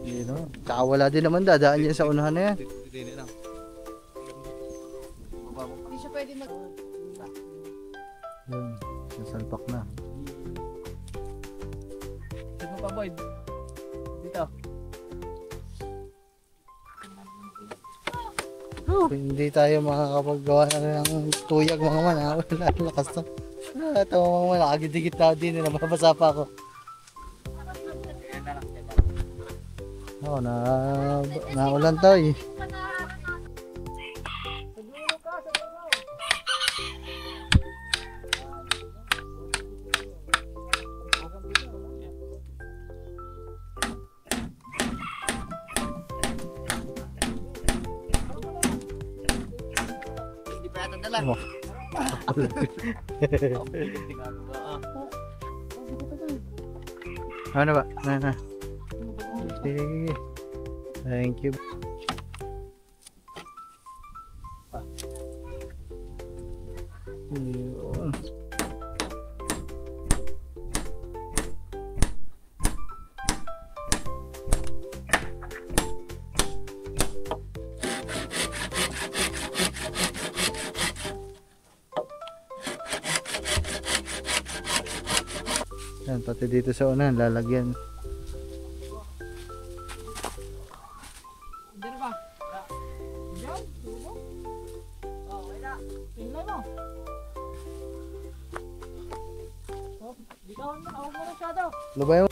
Yun o. Tsaka wala din naman dadaan yan sa unahan na yan. Hindi siya pwede mag... Yun, nasalpak na. Saan mo pa, boy? Dito. Hindi tayo makakapaggawa ng tuyag mga man ha. Wala ang lakas to. Ito mga man, nakagidikit na din. Nababasa pa ako. Oo, naulan tayo eh. Hindi pa yata dala. Ano ba? Na. Sige. Thank you. Yun. Yan, pati dito sa unahan, lalagyan. Diyan ba? Diyan? Oh, wala. Tingnan mo. Oh, di ka ako mo masyado. Lubay mo.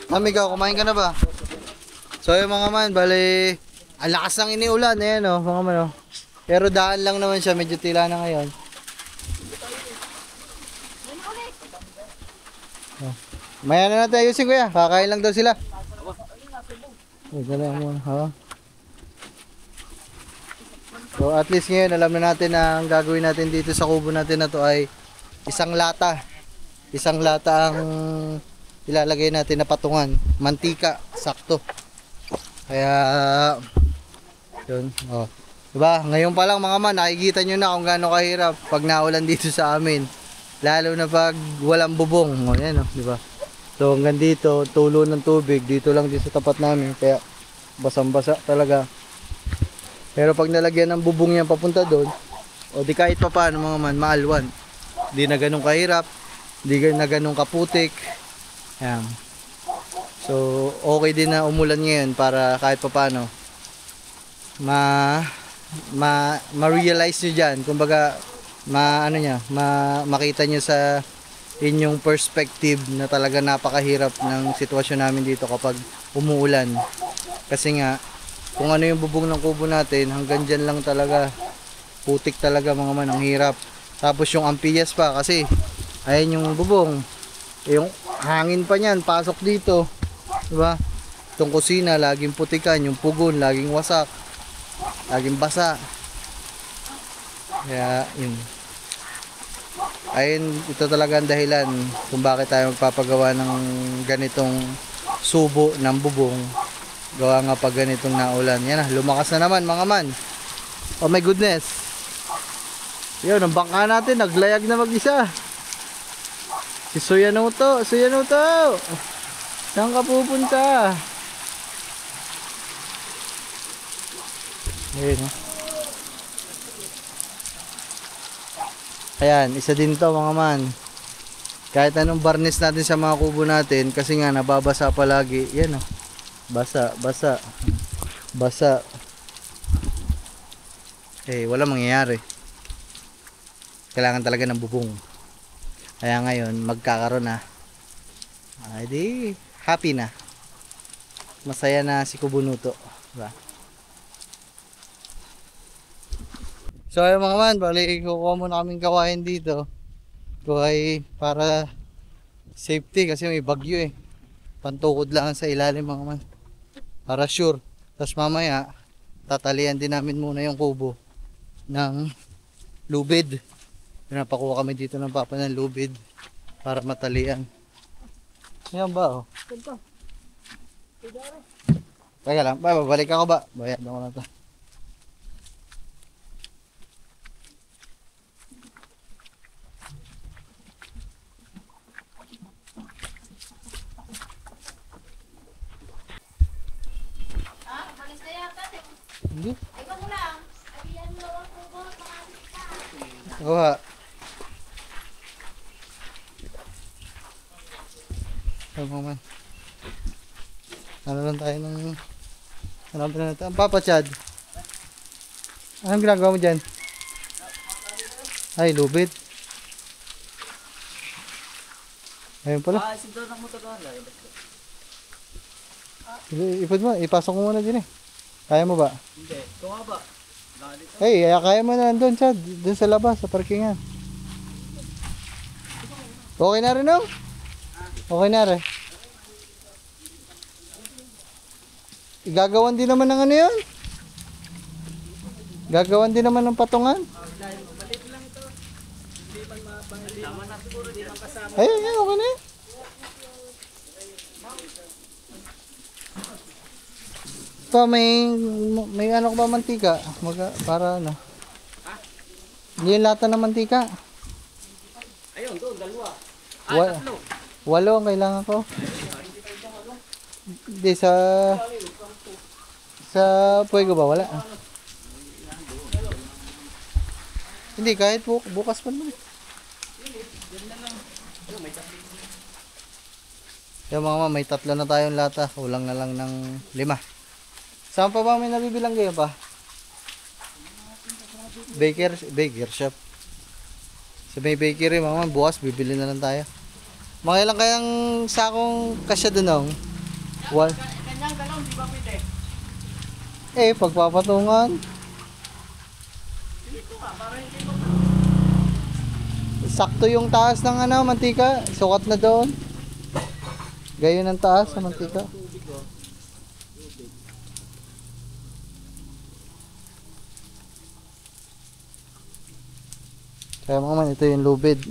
Ma'am, ikaw, kumain ka na ba? So yung mga man, bali, ang lakas ng iniulan, ayan o, mga man o. Pero daan lang naman siya, medyo tila na ngayon. Oh. Maya na natin ayusin kuya, kakain lang daw sila. Dala mo, ha? So at least ngayon, alam na natin na ang gagawin natin dito sa kubo natin na to ay isang lata. Isang lata ang ilalagay natin na patungan. Mantika, sakto. Kaya yun, oh. Diba? Ngayon pa lang mga man, nakikita nyo na kung gaano kahirap pag naulan dito sa amin. Lalo na pag walang bubong. O yan, oh, diba? So hanggang dito, tulo ng tubig dito lang dito sa tapat namin. Kaya basang-basa talaga. Pero pag nalagyan ng bubong yan papunta doon, o di kahit pa paano mga man, maalwan. Di na ganun kahirap, di na ganun kaputik. Yan. So okay din na umulan ngayon para kahit pa paano ma-realize nyo dyan, kumbaga makita nyo sa inyong perspective na talaga napakahirap ng sitwasyon namin dito kapag umuulan. Kasi nga kung ano yung bubong ng kubo natin, hanggang dyan lang talaga, putik talaga mga man, ang hirap. Tapos yung ampiyas pa kasi ayan yung bubong, yung hangin pa niyan pasok dito, diba? Itong kusina laging putikan, yung pugon laging wasak, laging basa. Kaya yun, ayun, ito talaga ang dahilan kung bakit tayo magpapagawa ng ganitong subo ng bubong. Gawa nga pag ganitong naulan. Yan na, lumakas na naman mga man. Oh my goodness. Yun, ang bangka natin naglayag na mag-isa. Si Suyanuto, Suyanuto, saan ka pupunta? Ayun, oh. Ayan, isa din to mga man. Kahit anong varnish natin sa mga kubo natin, kasi nga nababasa palagi. Yan oh. Basa, basa. Basa. Eh, wala mangyayari. Kailangan talaga ng bubong. Kaya ngayon, magkakaroon na. Ay di, happy na. Masaya na si Kubunuto. Diba? So ayun mga man, bali kukuha muna kaming kawain dito. Kuhay para safety kasi may bagyo eh. Pantukod lang sa ilalim mga man. Para sure. Tapos mamaya, tatalian din namin muna yung kubo ng lubid. Pinapakuha kami dito ng papa ng lubid para matalian. Yan ba oh? Teka lang, babalik ako ba? Bayad ako na to. Hindi. Ikaw mo lang. Abihan mo lang po ba? Kuha. Tama man. Ano lang tayo ng... Hanapin na natin. Ang Papa Chad. Anong ginagawa mo dyan? Ay, lubid. Ayun pala. Sinto ng motor ko. Ipod mo, ipasok mo muna din eh. Kaya mo ba? Hindi. Ito nga ba? Galit. Hey, kaya mo na doon, Chad. Doon sa labas, sa parkingan. Okay na rin, no? Okay na rin. Gagawan din naman ng ano yun? Gagawan din naman ng patungan? Ay, okay na yun. Pa, may ano ko ba mantika? Para ano? Hindi yung lata ng mantika. Ayun, doon, dalawa. Tatlo. 8 ang kailangan ko. Hindi sa Puego ba? Wala. Hindi, kahit bukas pa naman. Yung mga may 3 na tayong lata. Kulang na lang ng 5. Saan pa ba may nabibilang kayo pa? Baker shop. Sa may bakery, mga bukas bibili na lang tayo. Mga ilang kayang sakong kasya dunong? Kanyang galong, di ba pwede? Pagpapatungan. Dito ka, para hindi ko. Sakto yung taas ng ano, mantika. Sukat na doon. Gayon ang taas sa mantika. Kaya mga man, ito yung lubid.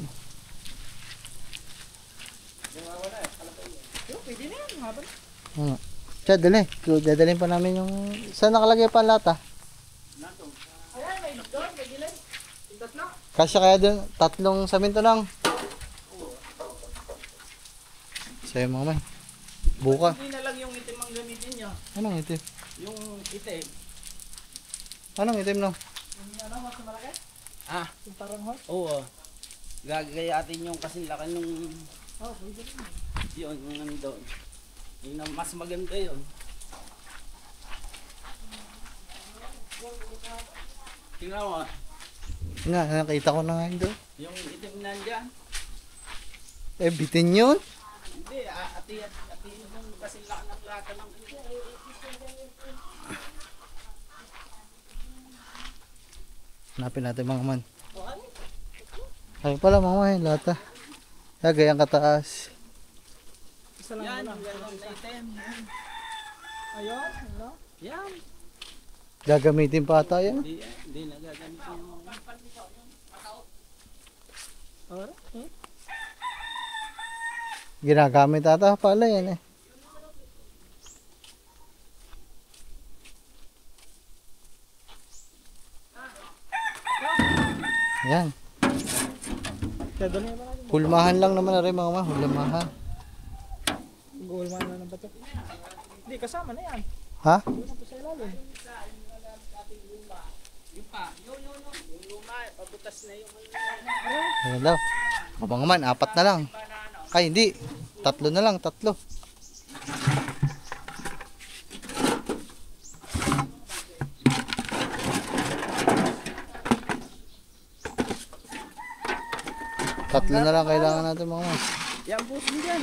Pwede na yan, haba. Siya, dali. Dadalhin pa namin yung... Saan nakalagay pa ang lata? Ayan, may doon, may gilid. Yung tatlo. Kasya kaya doon, 3 saminto lang. Sa'yo mga man. Buka. Hindi na lang yung itim ang gamitin nyo. Anong itim? Yung itim. Anong itim no? Yung ano, mas malaki? Yung parang horse? Oo. Gagayatin yung kasing laki nung Oh, pwede rin. yun, yung nandun. Yung mas maganda yun. Tingnan mo, Nakita ko na nga yun doon. yung itim nandyan. Bitin yun. Hindi, ati yung kasing laki ng lata ng Hanapin natin mga man. Ayun pala mga man, lata. Gayang kataas. Isa lang yan, wala. yung gano'n na itim. Ayun, ano? Yan. Gagamitin pa ata yan. Hindi na gagamit yung... Ora? Ginagamit ata pala yan eh. Yan. Dadalhin ba natin? Hulmahan lang naman na rin mga man. Hulmahan. Gulman na ng bato. Hindi, kasama na yan. Ha? Doon na po sa ilalim. Yung luma, pabutas na yung... Ayan daw. O mga man, 4 na lang. Ay hindi. 3 na lang, 3. Tatlo na lang kailangan natin mga man. Yan, boss, dyan.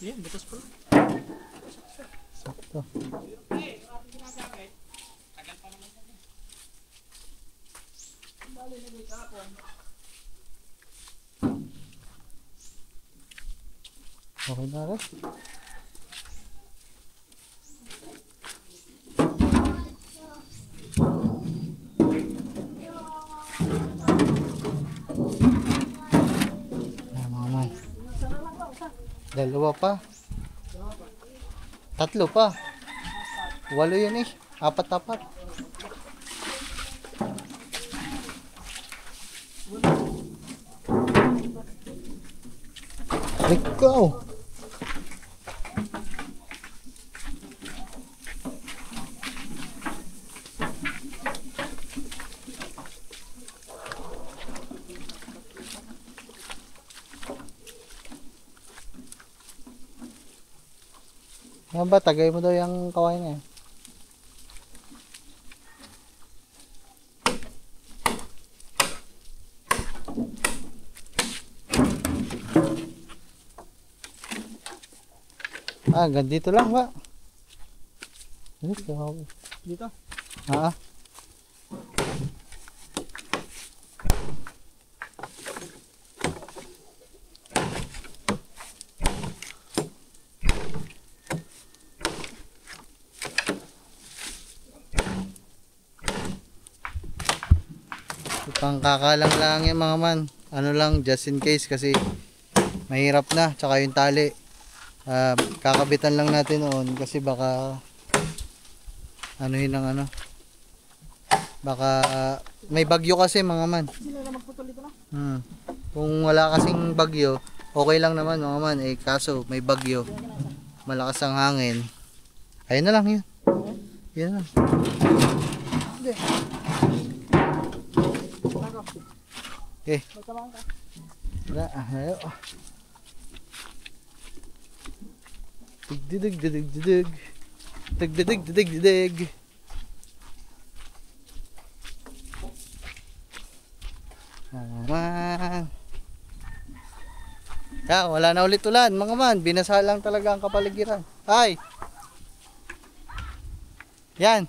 Yan, butas pa lang. Sakto. Okay na rin. Ayan, mga man. 2 pa. 3 pa. 8 yun eh. 4. Ikaw. Ano ba, tagay mo daw yung kawain na yan. Ah, hanggang dito lang ba? Dito. Ah. Pangkakalang lang yan mga man. Ano lang, just in case kasi mahirap na. Tsaka yung tali. Kakabitan lang natin noon kasi baka anuhin ng ano. Baka may bagyo kasi mga man. Sila na magputol dito na. Kung wala kasing bagyo, okay lang naman mga man. Eh kaso may bagyo. Malakas ang hangin. Ayun na lang yun. Yan lang. Hindi. Okay. Magkamang ka. Wala, ayaw. Dig dig dig dig dig. Dig dig dig dig dig. Man. Ya, wala na ulit ulan, mga man. Binasa lang talaga ang kapaligiran. Ay. Yan.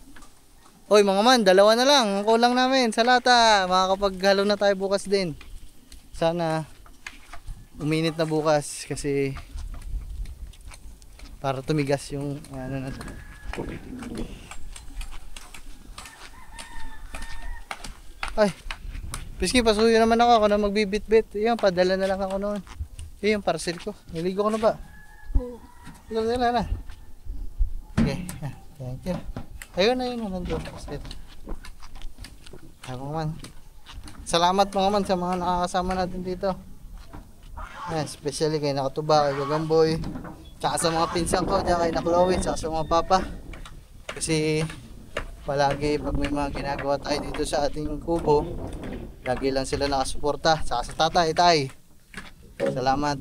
Hoy mga man, dalawa na lang. Ang kulang namin sa lata. Makakapaghalo na tayo bukas din. Sana uminit na bukas kasi para tumigas yung ano na. Ay. Piski, pasuyo naman ako na magbibit-bit. Yan, padala na lang ako noon. Yan yung parcel ko. Niligo ko na ba? Oo. Dala na. Okay. Thank you. Ayun na yun, nandun. Ako man. Salamat mga man sa mga nakakasama natin dito. Especially kay Nakatuba, kay Gagamboy, tsaka sa mga pinsan ko, tsaka kay Naklowe, tsaka sa mga papa. Kasi palagi pag may mga ginagawa tayo dito sa ating kubo, lagi lang sila nakasuporta. Tsaka sa tatay, tay. Salamat.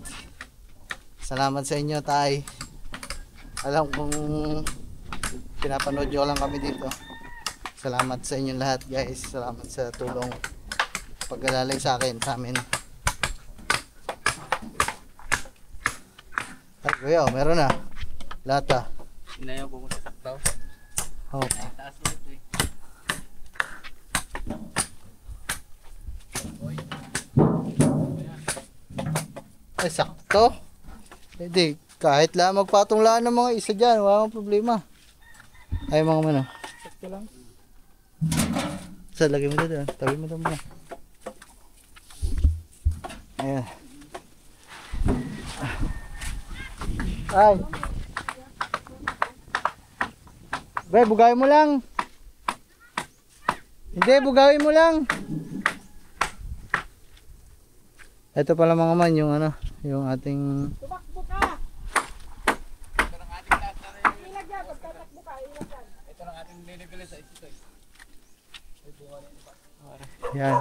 Salamat sa inyo, tay. Alam kong pinapanood nyo lang kami dito. Salamat sa inyong lahat guys. Salamat sa tulong pag-alalay sa akin, sa amin. Ay kuya, meron na lata. Inayaw ko kung sasaktaw. Oh. Taas ulit eh. Ay sakto. Hindi, kahit lang magpatunglaan ng mga isa dyan, wala akong problema. Ay mga mano. Sakto lang. Sa lagay mo doon, tabi mo doon muna. Ayan. Ay. Be, bugawin mo lang. Hindi, bugawin mo lang. Ito pala mga man yung ano, yung ating Tumakbo ka! Ito ng ating lahat na rin. Ilagyan, pagtatakbo ka, ilagyan. Ito ng ating nilibili sa isito. yan.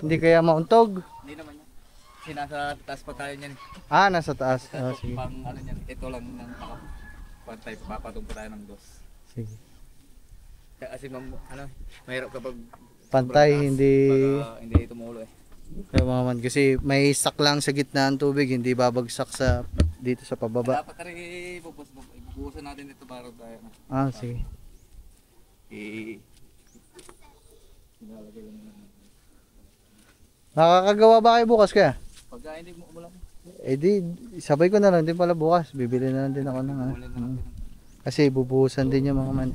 Hindi kaya mauntog? Hindi naman yan. Kasi nasa taas pa tayo niyan. Ah, nasa taas. Oh, sige. Pang ano niyan. Ito lang ng pantay. Papatong pa tayo ng dos. Sige. Kasi ano, mahirap kapag Pantay, sobrang taas, hindi pag, hindi tumulo eh. kaya mga man, kasi may stuck lang sa gitna ng tubig, hindi babagsak sa dito sa pababa. Dapat rin ibubuhusan natin ito para tayo. Ah, sige. Nilalagay lang naman. Nakakagawa ba kayo bukas kaya? Pagka hindi mo umulan, Eh di, sabay ko na lang din pala bukas. Bibili na lang din ako ng ano. umulan na natin. Kasi bubuhusan din yung mga man.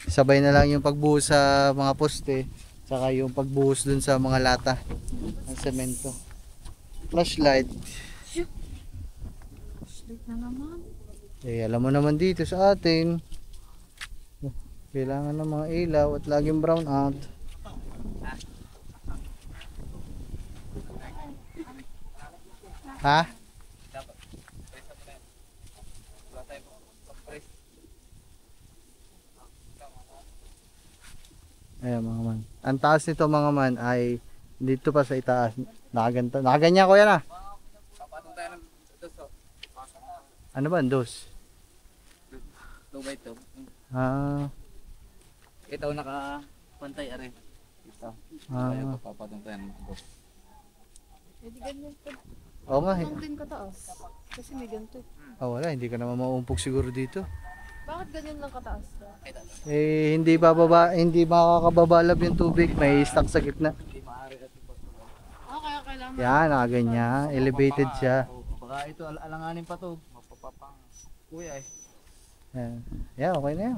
Sabay na lang yung pagbuhos sa mga poste, saka yung pagbuhos dun sa mga lata ng semento. Flashlight. Straight na naman. Eh, alam mo naman dito sa atin, kailangan ng mga ilaw at laging brown out. Ha? Dapat, presa mo na yan. Wala tayo pag-press. Ayan mga man. Ang taas nito mga man ay dito pa sa itaas. Nakaganto. Nakaganyan ko yan ah. Papatong tayo ng dos. Ano ba? Dos? 2x2. Ah, Ito nakapantay are. Ito. Ah. Kaya papatuntayan mo. Eh, di ganyan pa. oo nga. Lang din kataas. Kasi may ganito. Wala, hindi ka naman mauumpog siguro dito. Bakit ganyan lang kataas ka? Eh, hindi bababa, hindi makakababalab yung tubig. May stuck sa gitna. Hindi maaari at ito. Kaya kailangan. Yan, ganyan. Elevated siya. Baka ito alanganin pa to. Mapapapang kuya eh. Yan. Yan, okay na yan.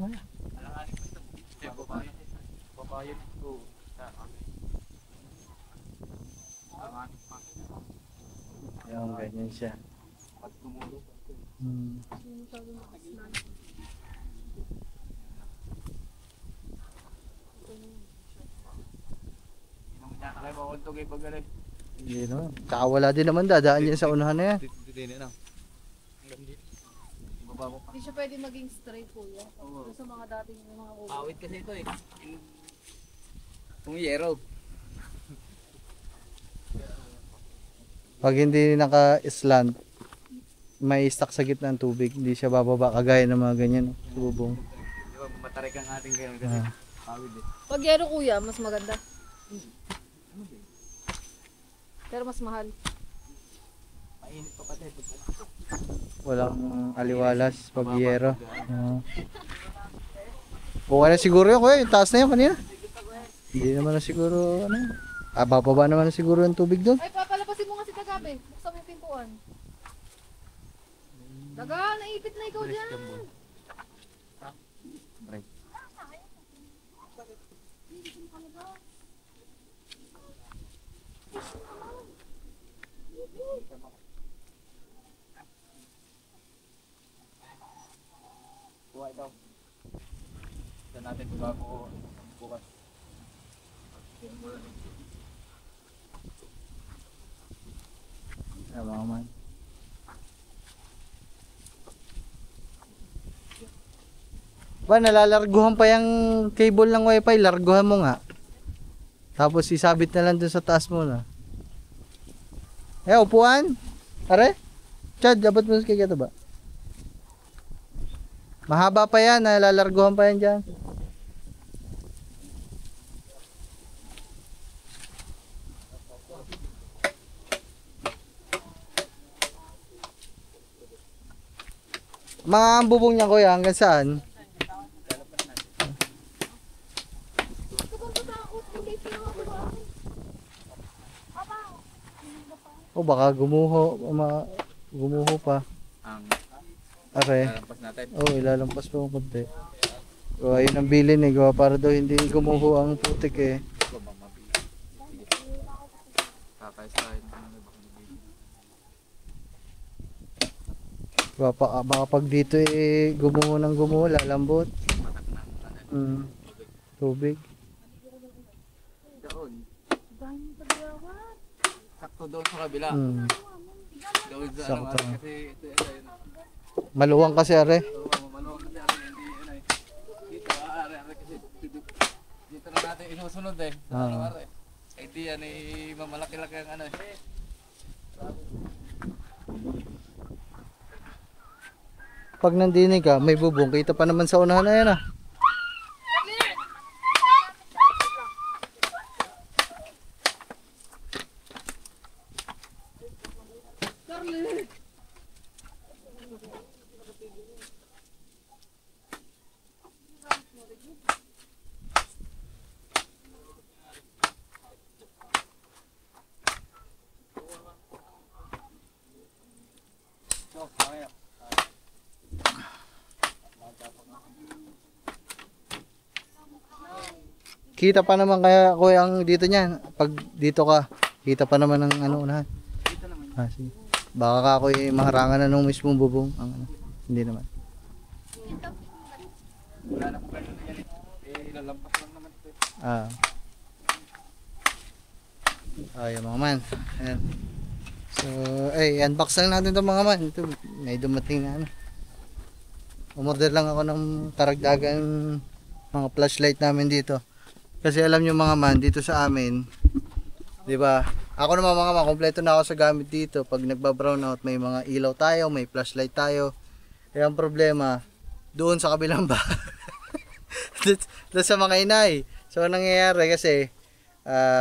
Alanganin pa ito. Eh, babayan. Babayan ko. Alanganin pa. Yan, ganyan siya. At tumulo. Hmm. Inong niya nakay makuntog ay pagaling. Hindi naman. Tsaka wala din naman dadaan yan sa unahan na yan. Dito na. Hanggang dito. Ibaba mo pa. Hindi siya pwede maging straight kuya. Oo. Doon sa mga dating mga kuya. Awit kasi ito eh. Pumiyero. Pag hindi naka-slant, may stuck sa gitna ng tubig. Hindi siya bababa kagaya ng mga ganyan. Bubong. Di ba matarik ang ating ganyan kasi awit eh. Pag yero kuya, mas maganda. Pero mas mahal. Mainit pa pati. Walang aliwalas pag yero. Okay na siguro yun, kuya. Yung taas na yun kanina. Hindi naman na siguro, ano yun. Bababa naman na siguro yung tubig doon. Ay, papalabasin mo nga si Tagabe. Buksan mo yung pintuan. Daga, naipit na ikaw dyan. Break. Kuha ito. Ito natin bago bukas. Tama man. Ba, nalalarguhan pa yung cable ng wifi. Larguhan mo nga. Tapos isabit na lang dun sa taas mo na. Upuan. Are? Chad, dapat mo kaya ito ba? Mahaba pa yan. Nalalarguhan pa yan dyan. Mga ang bubong niya kuya, hanggang saan? O baka gumuho pa. Ang Are. lampas natin. Ilalampas pa ng konti. O ayun ang bilin eh, gawa para daw hindi gumuho ang putik eh. Ito ba mabili? Sige. Kakayos tayo ng ano baka mabili. Baka pag dito eh gumuho ng gumuho, lalambot. Matak na ano. Tubig. Doon. Dahil pagyawan. Sakto doon sa kabila. Doon sa ano Sakto. kasi ito yun. Maluwang kasi are. Oo, maluwag kasi ano hindi ano eh. Dito are kasi dito na natin inusunod eh. Ano are. Eh di yan eh mamalaki-laki ang ano eh. Pag nandinig ka, may bubong. Kita pa naman sa unahan na yan ah. So, okay. Kita pa naman kaya kuya ang dito niyan. Pag dito ka, kita pa naman ang ano unahan. Dito naman. Sige. Baka ka ako maharangan na nung mismong bubong. Ang ano. Hindi naman. Wala na kung gano'n yan eh. Eh ilalampas lang naman ito eh. Yung mga man. Ayan. So, unbox lang natin ito mga man. Ito, may dumating na ano. Umorder lang ako ng karagdagan mga flashlight namin dito. Kasi alam nyo mga man, dito sa amin, di ba? Ako naman mga man, kompleto na ako sa gamit dito. Pag nagba-brown out, may mga ilaw tayo, may flashlight tayo. Eh, ang problema, doon sa kabilang bahay. doon sa mga inay. So, anong nangyayari kasi,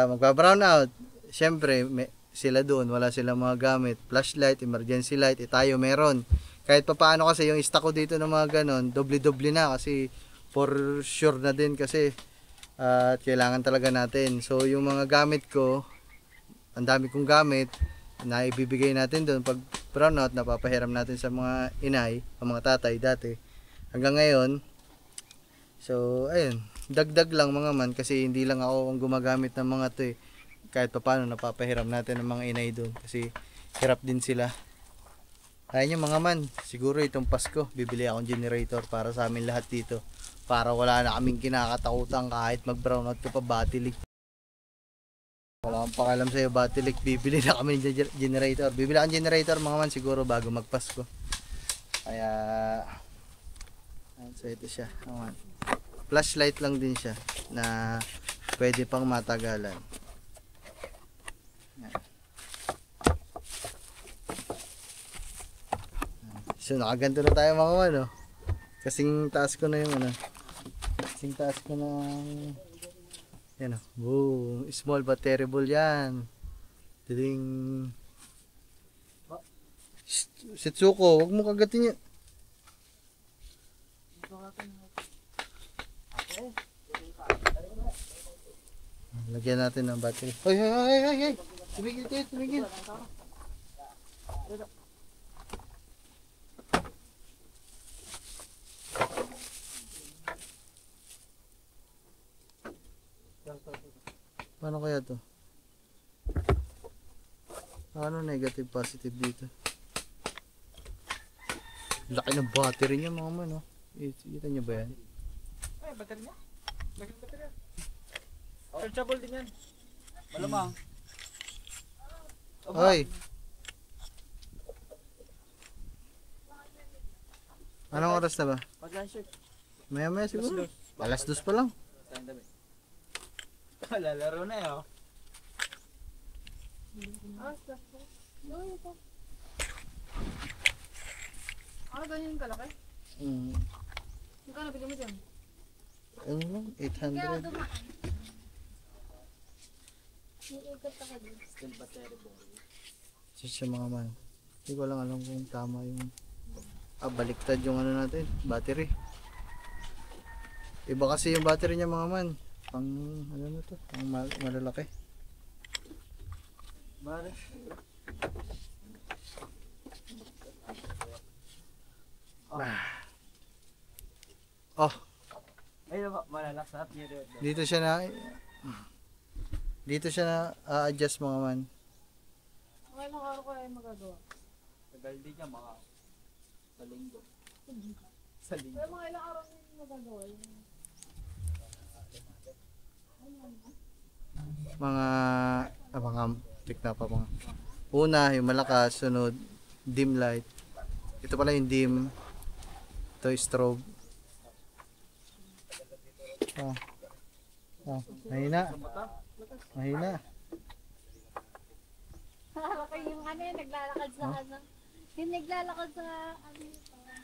magpa-brown out. Siyempre, sila doon, wala silang mga gamit. Flashlight, emergency light, tayo meron. Kahit pa paano kasi yung stock ko dito ng mga ganon, doble-doble na kasi for sure na din kasi at kailangan talaga natin. So, yung mga gamit ko, ang dami kong gamit, na ibibigay natin doon pag brown out, napapahiram natin sa mga inay, ang mga tatay dati. Hanggang ngayon, so, ayun, dagdag lang mga man kasi hindi lang ako ang gumagamit ng mga to eh. Kahit pa paano napapahiram natin ng mga inay doon kasi hirap din sila. Ayun yung mga man, siguro itong Pasko, bibili akong generator para sa amin lahat dito. Para wala na kaming kinakatakutan kahit mag-brown out ka pa, batilig. Wala akong pakalam sa'yo, batilig, bibili na kami ng generator. Bibili akong generator mga man siguro bago mag-Pasko. Kaya, so ito siya. Flashlight lang din siya na pwede pang matagalan. So nakaganto na tayo mga man, oh. Kasing taas ko na yung ano. Kasing taas ko na yan, oh. Boom. Small but terrible yan. Tiling. Setsuko, wag mo kagatin yan. Lagyan natin ng battery. Hoy, hoy, hoy, hoy, hoy. Tumigil kayo, tumigil. Paano kaya to? Ano negative positive dito? Laki ng battery niya mga man, oh. Kita niyo ba yan? Ay, battery niya. Laki ng battery. Chargeable din yan. Malamang. Hoy! Anong oras na ba? Pag-lunch. Maya maya siguro. Alas 2 pa lang. Lalaro na eh, oh. Ganyan kalaki? Magkano bili mo dyan? Ano lang? 800. So siya mga man. Hindi ko lang alam kung tama yung baliktad yung ano natin, battery. Iba kasi yung battery niya mga man. Pang ano na to, pang malalaki. Mare. Oh, Ay, malalaksa. dito siya na adjust mga man. Okay, mga araw ko ay magagawa. Tagal din niya, mga sa linggo. Sa linggo. Pero mga ilang araw na yung magagawa. Mga tik na pa mga. Una, yung malakas, sunod dim light. Ito pala yung dim. Ito yung strobe. Mahina. Mahina. Kaya yung ano yung naglalakad sa ano. Yung naglalakad sa ano.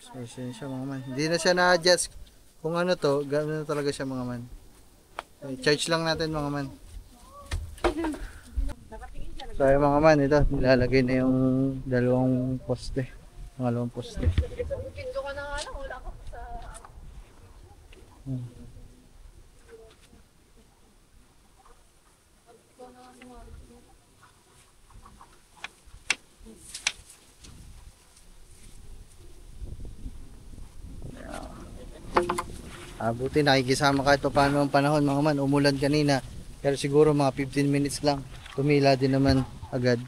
So, siya mga man. Hindi na siya na-adjust. Kung ano to, gano'n na talaga siya mga man. Okay, charge lang natin mga man. So yung mga man, ito, nilalagay na yung dalawang poste. Pangalawang poste. Pindo ka na nga lang, wala ka pa sa... Buti nakikisama kahit pa paano ang panahon mga man. Umulan kanina. Pero siguro mga 15 minutes lang. Tumila din naman agad.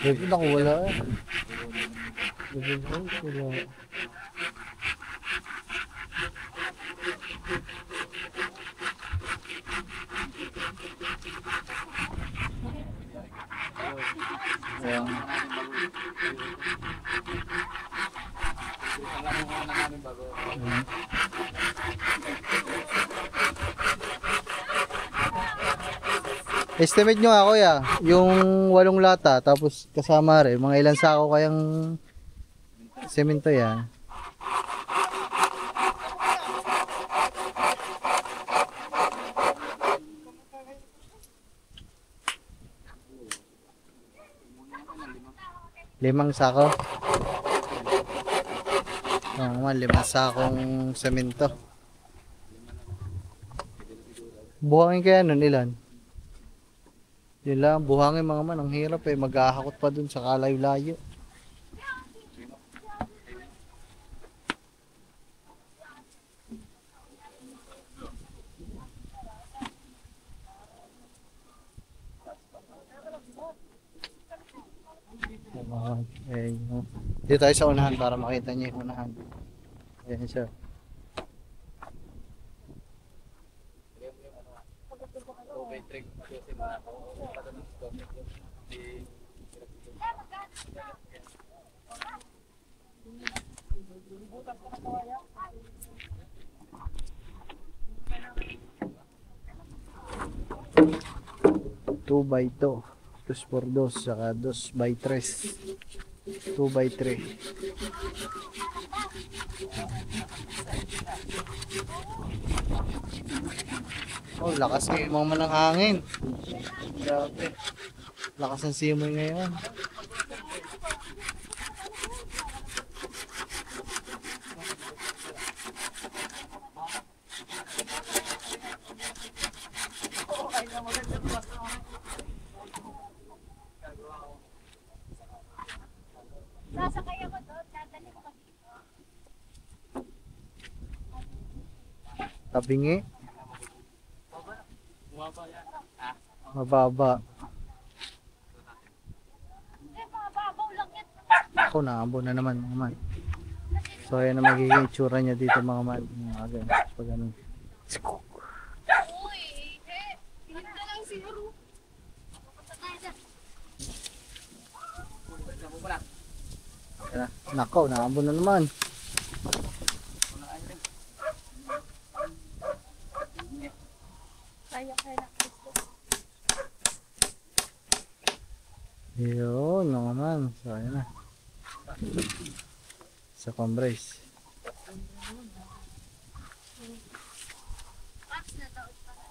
Baby, naku, wala eh. Baby, wala. Ayan. Alam mo na namin bago. Estimate nyo nga kuya, yung 8 lata, tapos kasama rin, mga ilang sako kayang semento yan. Limang sako. Oo naman, 5 sakong semento. Buhangin kaya nun ilan? Yun lang, buhangin mga man, ang hirap eh, maghahakot pa dun sa kalayo-layo. Eh, dito tayo sa unahan para makita niyo yung unahan. Ayan siya. Two by 2, 2x2, saka 2x3, 2x3. Oh, lakas ngayon mga manang hangin. Grabe. Lakas ng simoy ngayon. Sasakay ako doon, dadali ko kami. Tabingi. Mababa. Eh, mga babaw lang yan. Ako, naambo na naman mga man. So, ayan na magiging itsura niya dito mga man. Mga ganun. Pag ganun. Uy, tingin ka lang siguro. Punta tayo dyan. Ayan na. Nako, naambo na naman. Kaya na. Yun, mga man. So, ayan na. Sa combrace. Max na daw para.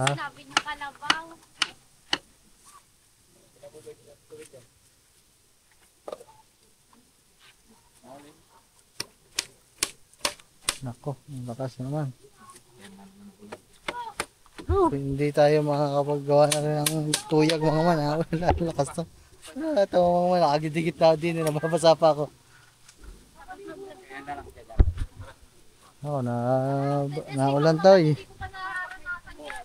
Ha? Sinabi ng kalabaw. Nako, ang lakas na naman. Hindi tayo makakapaggawa na rin ng tuyag mga man. Ha? Wala, ang lakas na. Ito mga man, nakagidikit na din. Nababasa pa ako. Oo, naulan tayo eh. Hindi ko pa nararanasan yan.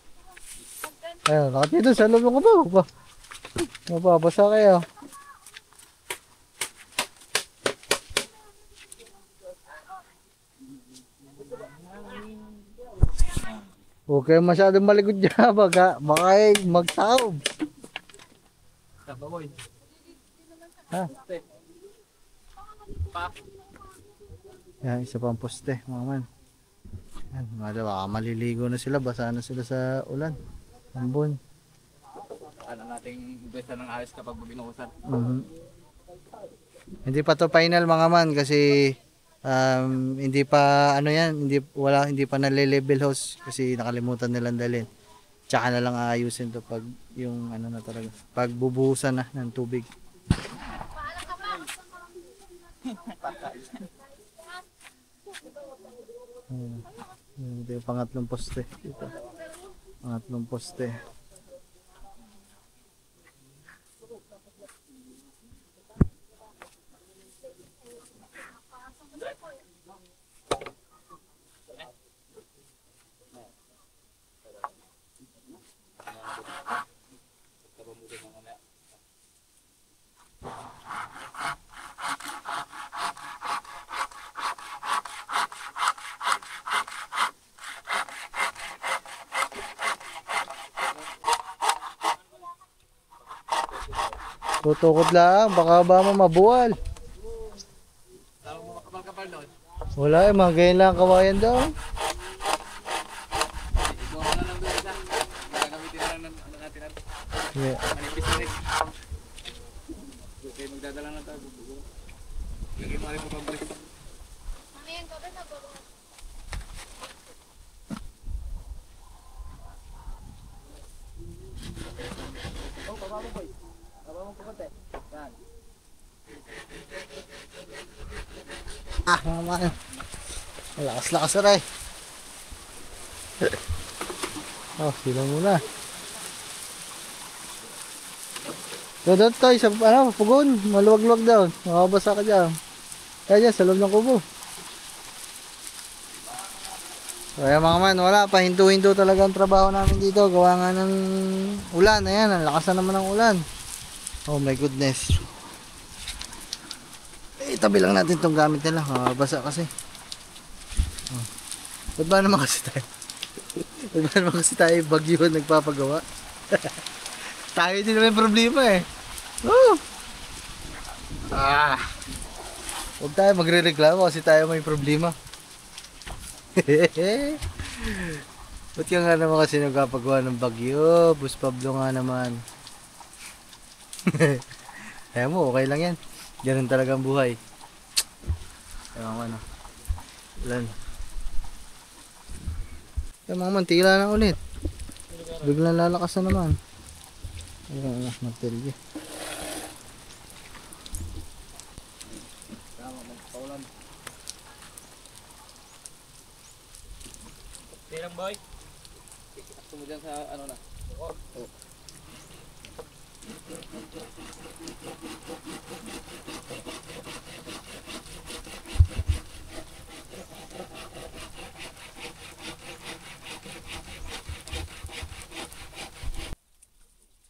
Ayun, nakatito sa loob ko ba? Mababasa kayo. Huwag kayo masyadong malikod dyan, baka magtaob. Sababoy. Ha? Yan, isa pang poste, mga man. Yan, baka maliligo na sila, basa na sila sa ulan. Ambon. Ano nating besta ng ayos kapag binuhusan. Hindi pa to final mga man kasi hindi pa ano yan, hindi pa nale-level house kasi nakalimutan nilang dalhin. Tsaka na lang aayusin to pag yung ano na talaga, pag bubuhusan na ng tubig. Ito yung pangatlong poste dito. Pangatlong poste. Tutukod lang, baka ba mabuwal. Tawag mo makapal-kapal doon. Wala eh, mga ganyan lang kawayan daw. Ikaw na lang doon isa. Gagawin ng ano natin at Yeah. manipis na rin. Okay, magdadala na tayo. Lagay mo rin mo pabalik. Mamayang gabi na ba? Oh, baba mo boy. Baba mo pupunta. Yan. Mga man. Lakas-lakas na rin. Oh, sila muna. Doon tayo sa ano, pugon. Maluwag-luwag daw. Makabasa ka dyan. Kaya dyan, sa loob ng kubo. Kaya mga man, wala pa. Hinto-hinto talaga ang trabaho namin dito. Gawa nga ng ulan. Ayan, ang lakas na naman ng ulan. Oh my goodness. Itabi lang natin itong gamit nila. Makabasa kasi. Oh. Ba't ba naman kasi tayo? Ba't ba naman kasi tayo bagyo nagpapagawa? Tayo din naman yung problema eh. Oh. Huwag tayo magre-reklamo kasi tayo may problema. Ba't ka nga naman kasi nagpapagawa ng bagyo? Bus Pablo nga naman. Kaya mo, okay lang yan. Ganun talaga ang buhay. Ewan ko ano. Ulan. Yung mga mantila na ulit. Biglang lalakas na naman. Ayun, matilya. Tama, magpaulan. Okay lang boy. Gusto mo dyan sa ano na? Oo. Oh.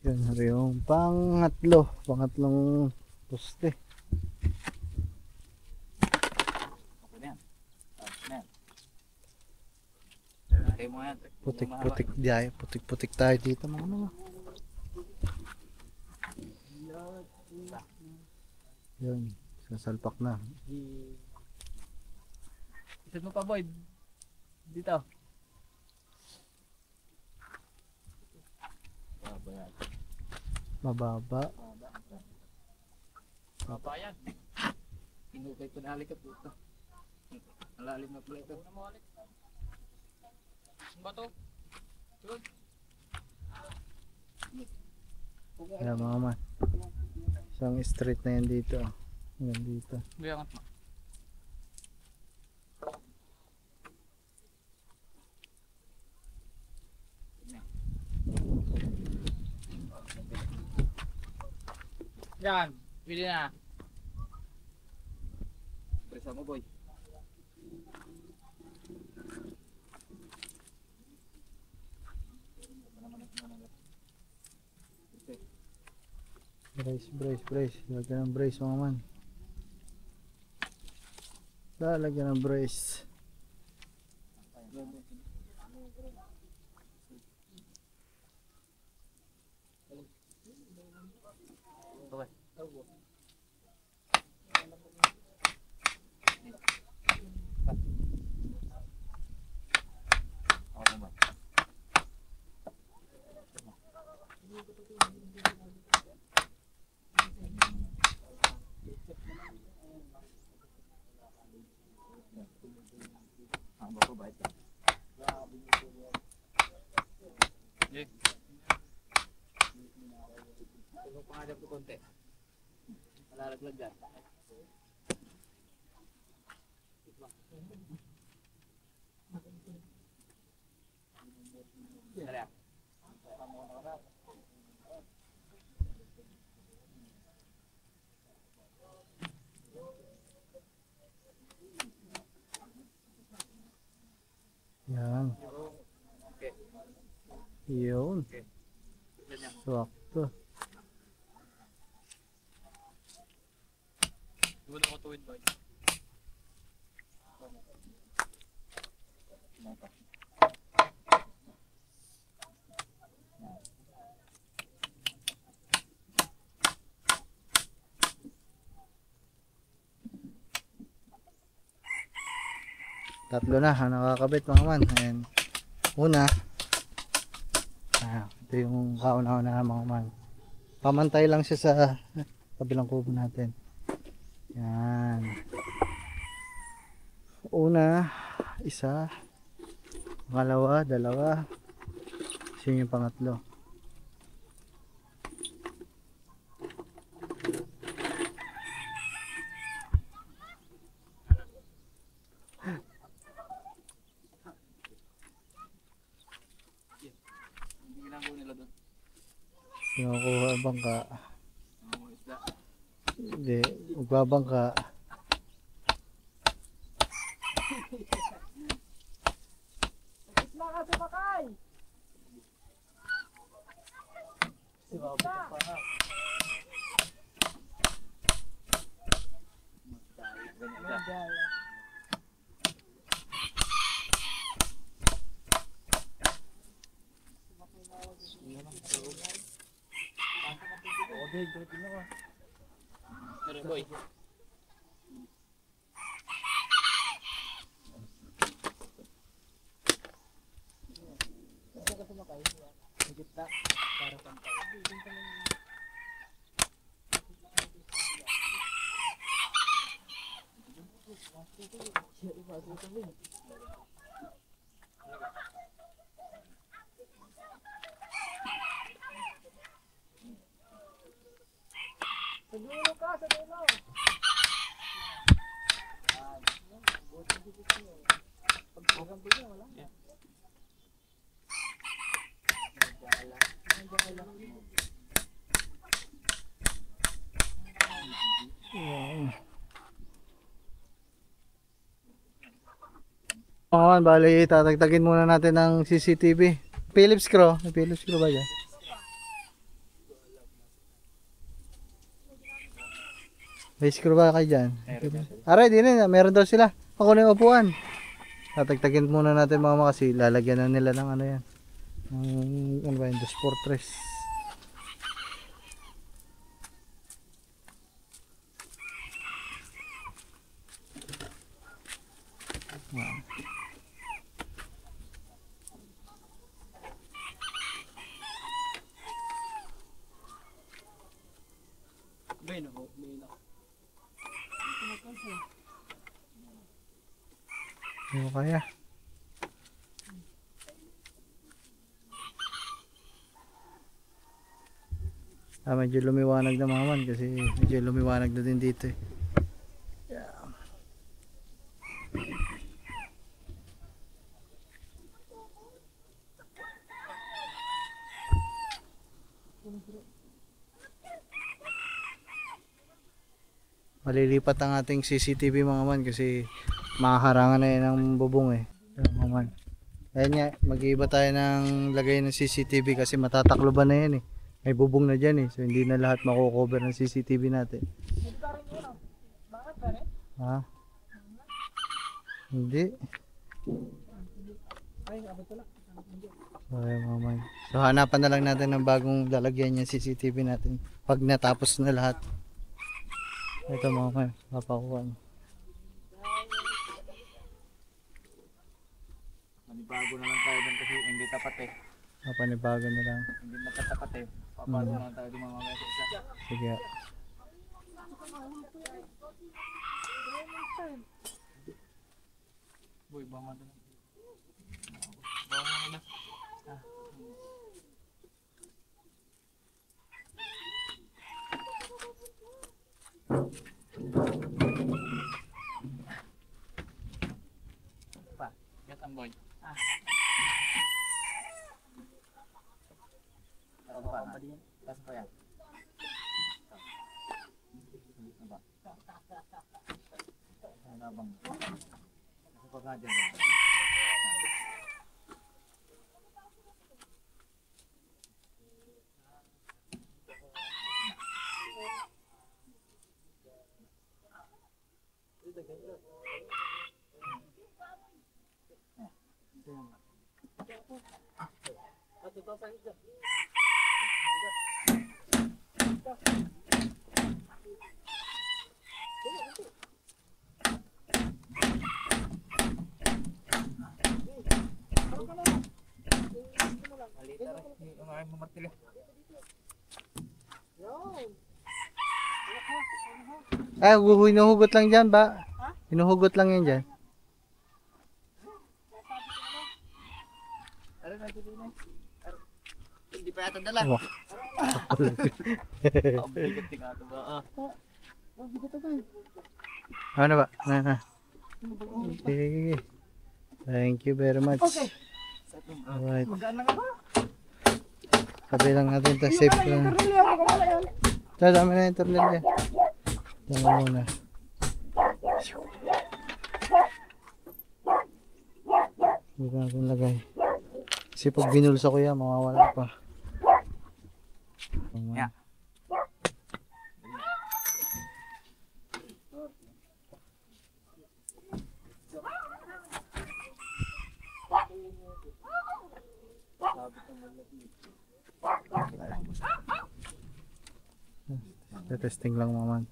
Yun, yung pangatlong poste. Okay na yan. Na yan. Okay mo yan. Putik-putik diay, putik-putik tayo dito mga mga. Yun, sasalpak na. Isid mo pa boy. Dito. Mababa. Papayan. Inukay ko na halik po ito. Malalim na pala ito. Ano ba to? Ayan mga man. Isang street na yan dito. Yan dito. Biyangat mo. Yan, pwede na. Presa mo boy. Brace. Lagyan ng brace mga man. Lalagyan ng brace. Okay. Okay boy. Ang bako ba ito? Tulong pa nga dyan po konti. Malalaglag dyan. Dali ah. Yan. Okay. Yun. Ganyan. Swakto. Huwag na ko tuwid boy. Tatlo na ang nakakabit mga man. Ayan. Una. Ito yung kauna-una mga man. Pamantay lang siya sa kabilang kubo natin. Yan. Una, isa. Pangalawa, dalawa. Kasi yung pangatlo. Hindi ginagawa nila doon. Kinukuha ang bangka. Mga isda. Hindi, magbabangka. Meron boy. Mga man, bali tatagtagin muna natin ng CCTV. Philips screw. May Philips screw ba dyan? May screw ba kayo dyan? Aray, di rin. Meron daw sila. Ako na yung upuan. Tatagtagin muna natin mga makasi. Lalagyan na nila ng ano yan. Ng, ano ba yun? Dos Fortress. Hindi mo kaya. Medyo lumiwanag na mga man kasi medyo lumiwanag na din dito eh. Malilipat ang ating CCTV mga man kasi makaharangan na yan ng bubong eh. Mga man. Ayan nga, mag-iiba tayo ng lagay ng CCTV kasi matatakloban na yan eh. May bubong na dyan eh. So hindi na lahat makukover ng CCTV natin. Ha? Hindi. Okay mga man. So hanapan na lang natin ng bagong lalagyan yung CCTV natin. Pag natapos na lahat. Ito mga man, papakuha. Manibago na lang tayo doon kasi hindi tapat eh. Panibago na lang. Hindi magkatapat eh. Papago na lang tayo doon mga isa. Sige. Boy, bangon na lang. Bangon na lang. Pa, get ang boy. Tas pa yan. Apa? Ano bang? Kasi pag nga dyan. Halita rin. Yung aking mamartili. Hinuhugot lang dyan ba? Hinuhugot lang yan dyan. Hindi pa yata dala. Wow. Ang bigat nga ito ba? Ano ba? Sige. Thank you very much. Alright. Sabi lang natin ito, safe lang. Dami na yung tornil niya. Tama muna. Dito natin lagay. Kasi pag binulsa ko yan, mawawala pa. Yeah. Testing lang naman.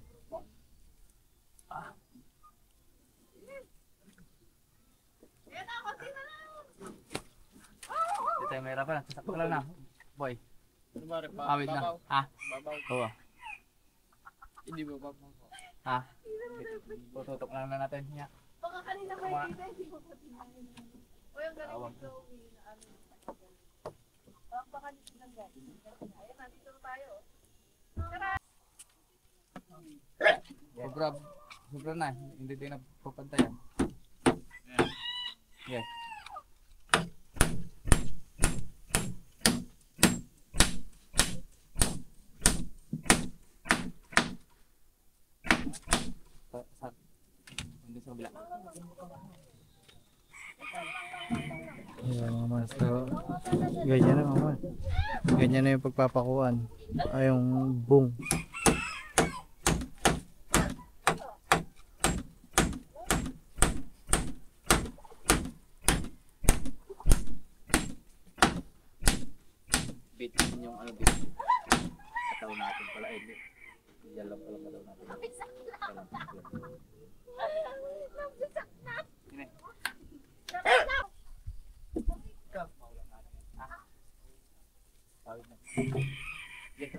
Hindi tayo mahirapan. Sakto lang na. Boy. Awid na. Ha? Oo. Hindi ba babaw? Ha? Tututok lang na natin. Yeah. Baka kanina may dito, hindi ko pa tinahin. O yung galing dito, uwi na ano. Baka dito lang guys. Ayan, nandito tayo. Sobra na. Hindi tayo napapantayan. Yes. Hindi sa kabila. Ayan mga man. So, ganyan na mga man. Ganyan na yung pagpapakuan. Ay yung boom. Bait din yung ano bait. Kataw natin pala. Yan lang pala kataw natin. Ini. Yes,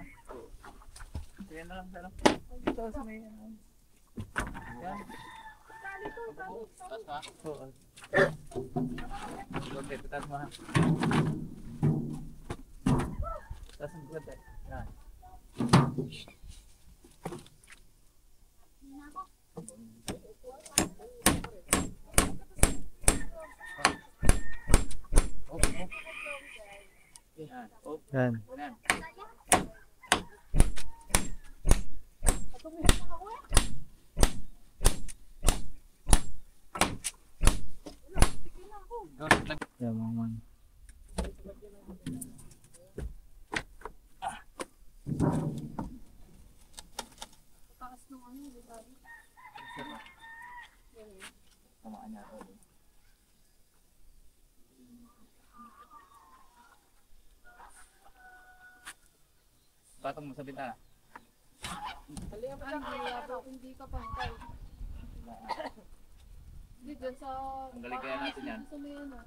yan na lang. Ito sa may yan. Tas ha? Oo. Good, tas mo ha. Tas mo good. Yan. Yan. Yan. Yan mga man. Takas nung ano, di ba? Tamaan niya ako. Patong mo sa bintana. Hindi ka pangkay. Hindi dyan sa... Tanggalin kaya natin yan. Sa may ano.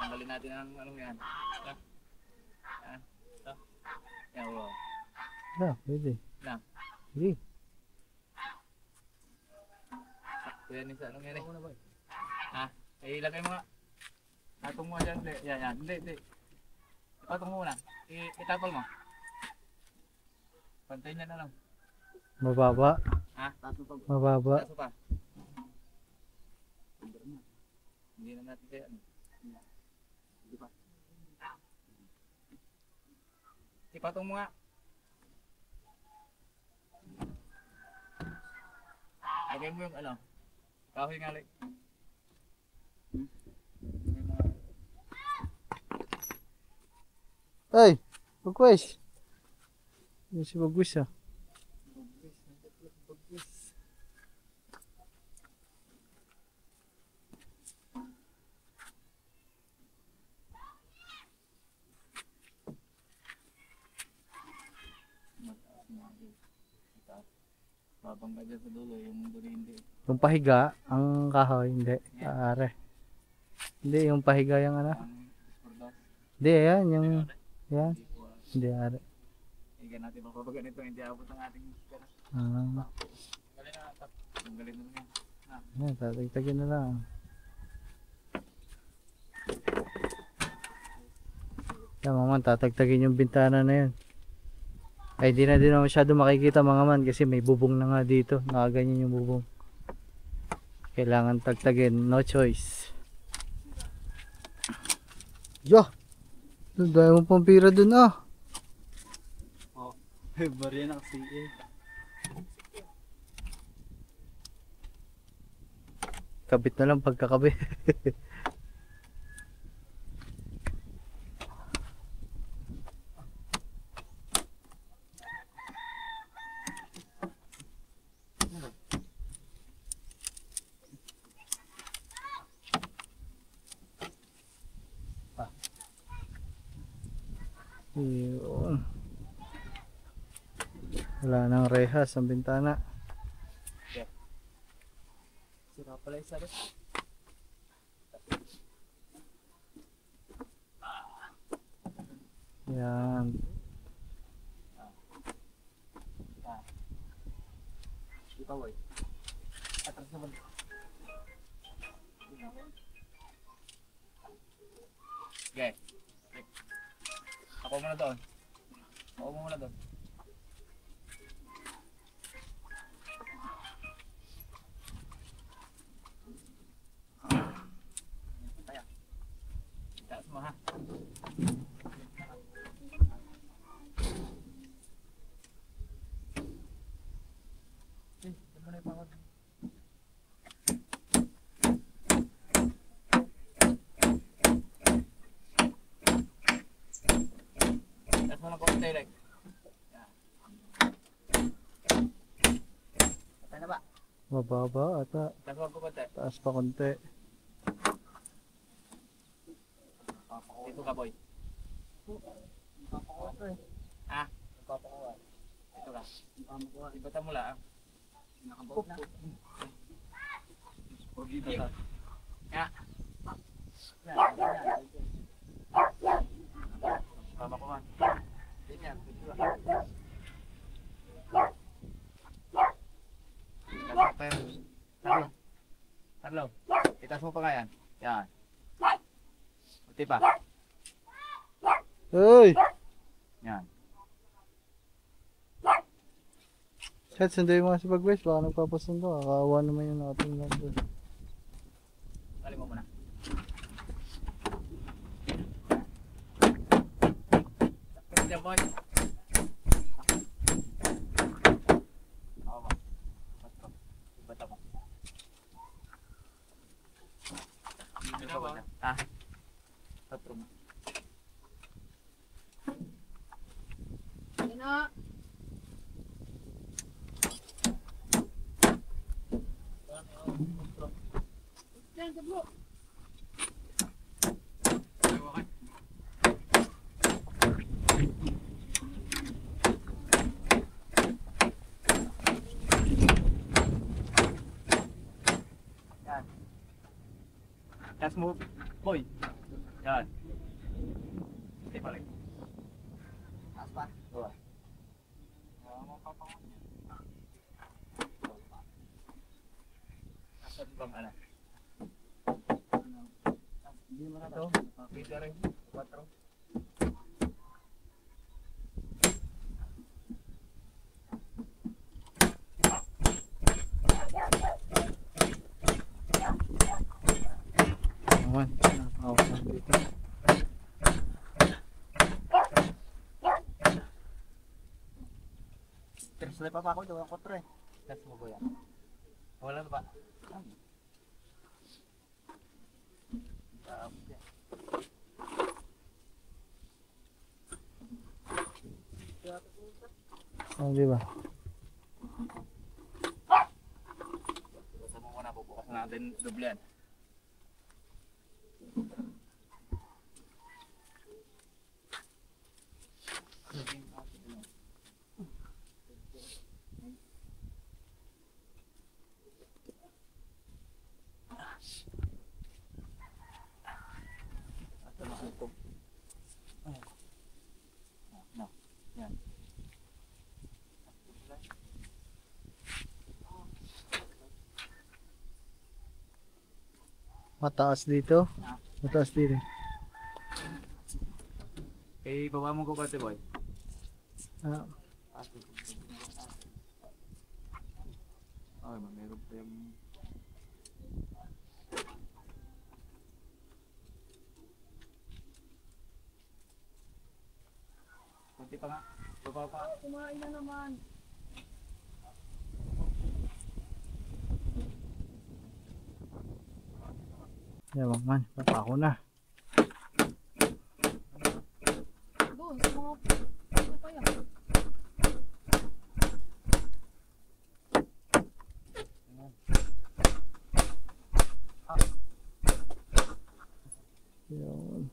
Tanggalin natin ang anong yan. Ito. Yan. Ito. Yan, wow. Yeah, pwede. Lang. Sige. Sakto yan sa anong yan eh. Ha? Eh, ilagay mo nga. Patong mo dyan. Yan, yan. Hindi. Ipatong mo muna. Itapal mo. Pantayin niya na lang. Mababa. Ha? Taso pa. Mababa. Taso pa. Hindi na natin kaya ano. Hindi pa. Ipatong mo nga. Lagay mo yung ano. Kahoy nga like. Ay! Bagwis! Yan si Bagwis ah. Babangga dyan sa dulo, yung dulo hindi. Yung pahiga, ang kahoy, hindi. Aare. Hindi, yung pahiga yung ano. Ang spordos. Hindi, yan, yung, yan. Hindi, ari. Hindi natin mapapagan ito, hindi abot ang ating pera. Ah, Galing na, ang galing naman yan. yan, tatagtagin na lang. Yan, mga man, tatagtagin yung bintana na yun. Ay, di na din ako masyado makikita mga man kasi may bubong na nga dito. Nakaganyan yung bubong. Kailangan tagtagin, no choice. Yo! Dahil mo pang pira dun ah. Barya na kasi eh. Kabit na lang pagkakabit. Yun. Wala nang rehas ang bintana. Sira pala isa rin. Yan. Ikaw boy. Atras naman. Okay. Ako muna doon. Ako muna doon. Kaya. Taas mo ha. Doon mo na ipakot. Taas mo na po direct. Patay na ba? Mababa ata. Taas mo po konti. Taas pa konti. Dito ka boy. Ha? Dito ka. Ibata mo lang. Nakabot na. Dito ka. Ya. Tama ko man. Ganyan. Dito ka. Tarlo. Tarlo. Itas mo pa nga yan. Yan. Buti pa. Uy! Yan. Chat, sunday mo si Bagwes. Baka nagpapasundo. Kakawa naman yung ating number. Kali mo muna. Sakit dyan, boy. Oo ba? Bato. Ibata mo. Ibata mo. Ha? Bato mo. Yan na. Yan, tablo. Yan. Taas mo, boy. Yan. Hindi pa rin. Taas pa? Oo. Asan bang ano? Hindi mo na ito. Pizza rin. 4. Naman. Nakawa na dito. Terus pa ako doon ang 4 eh. Taas mo ko yan. Wala na ba? Oh, di ba? Basta mo muna, bubukas natin dublan. Mataas dito. Mataas dito. Eh, baba mo ko pati boy. Ah, Ay, meron pa yung... Kunti pa nga. Baba pa. Kumain na naman. yan man. Papa ako na. Doon, sa mga... Ano pa yan? Yun.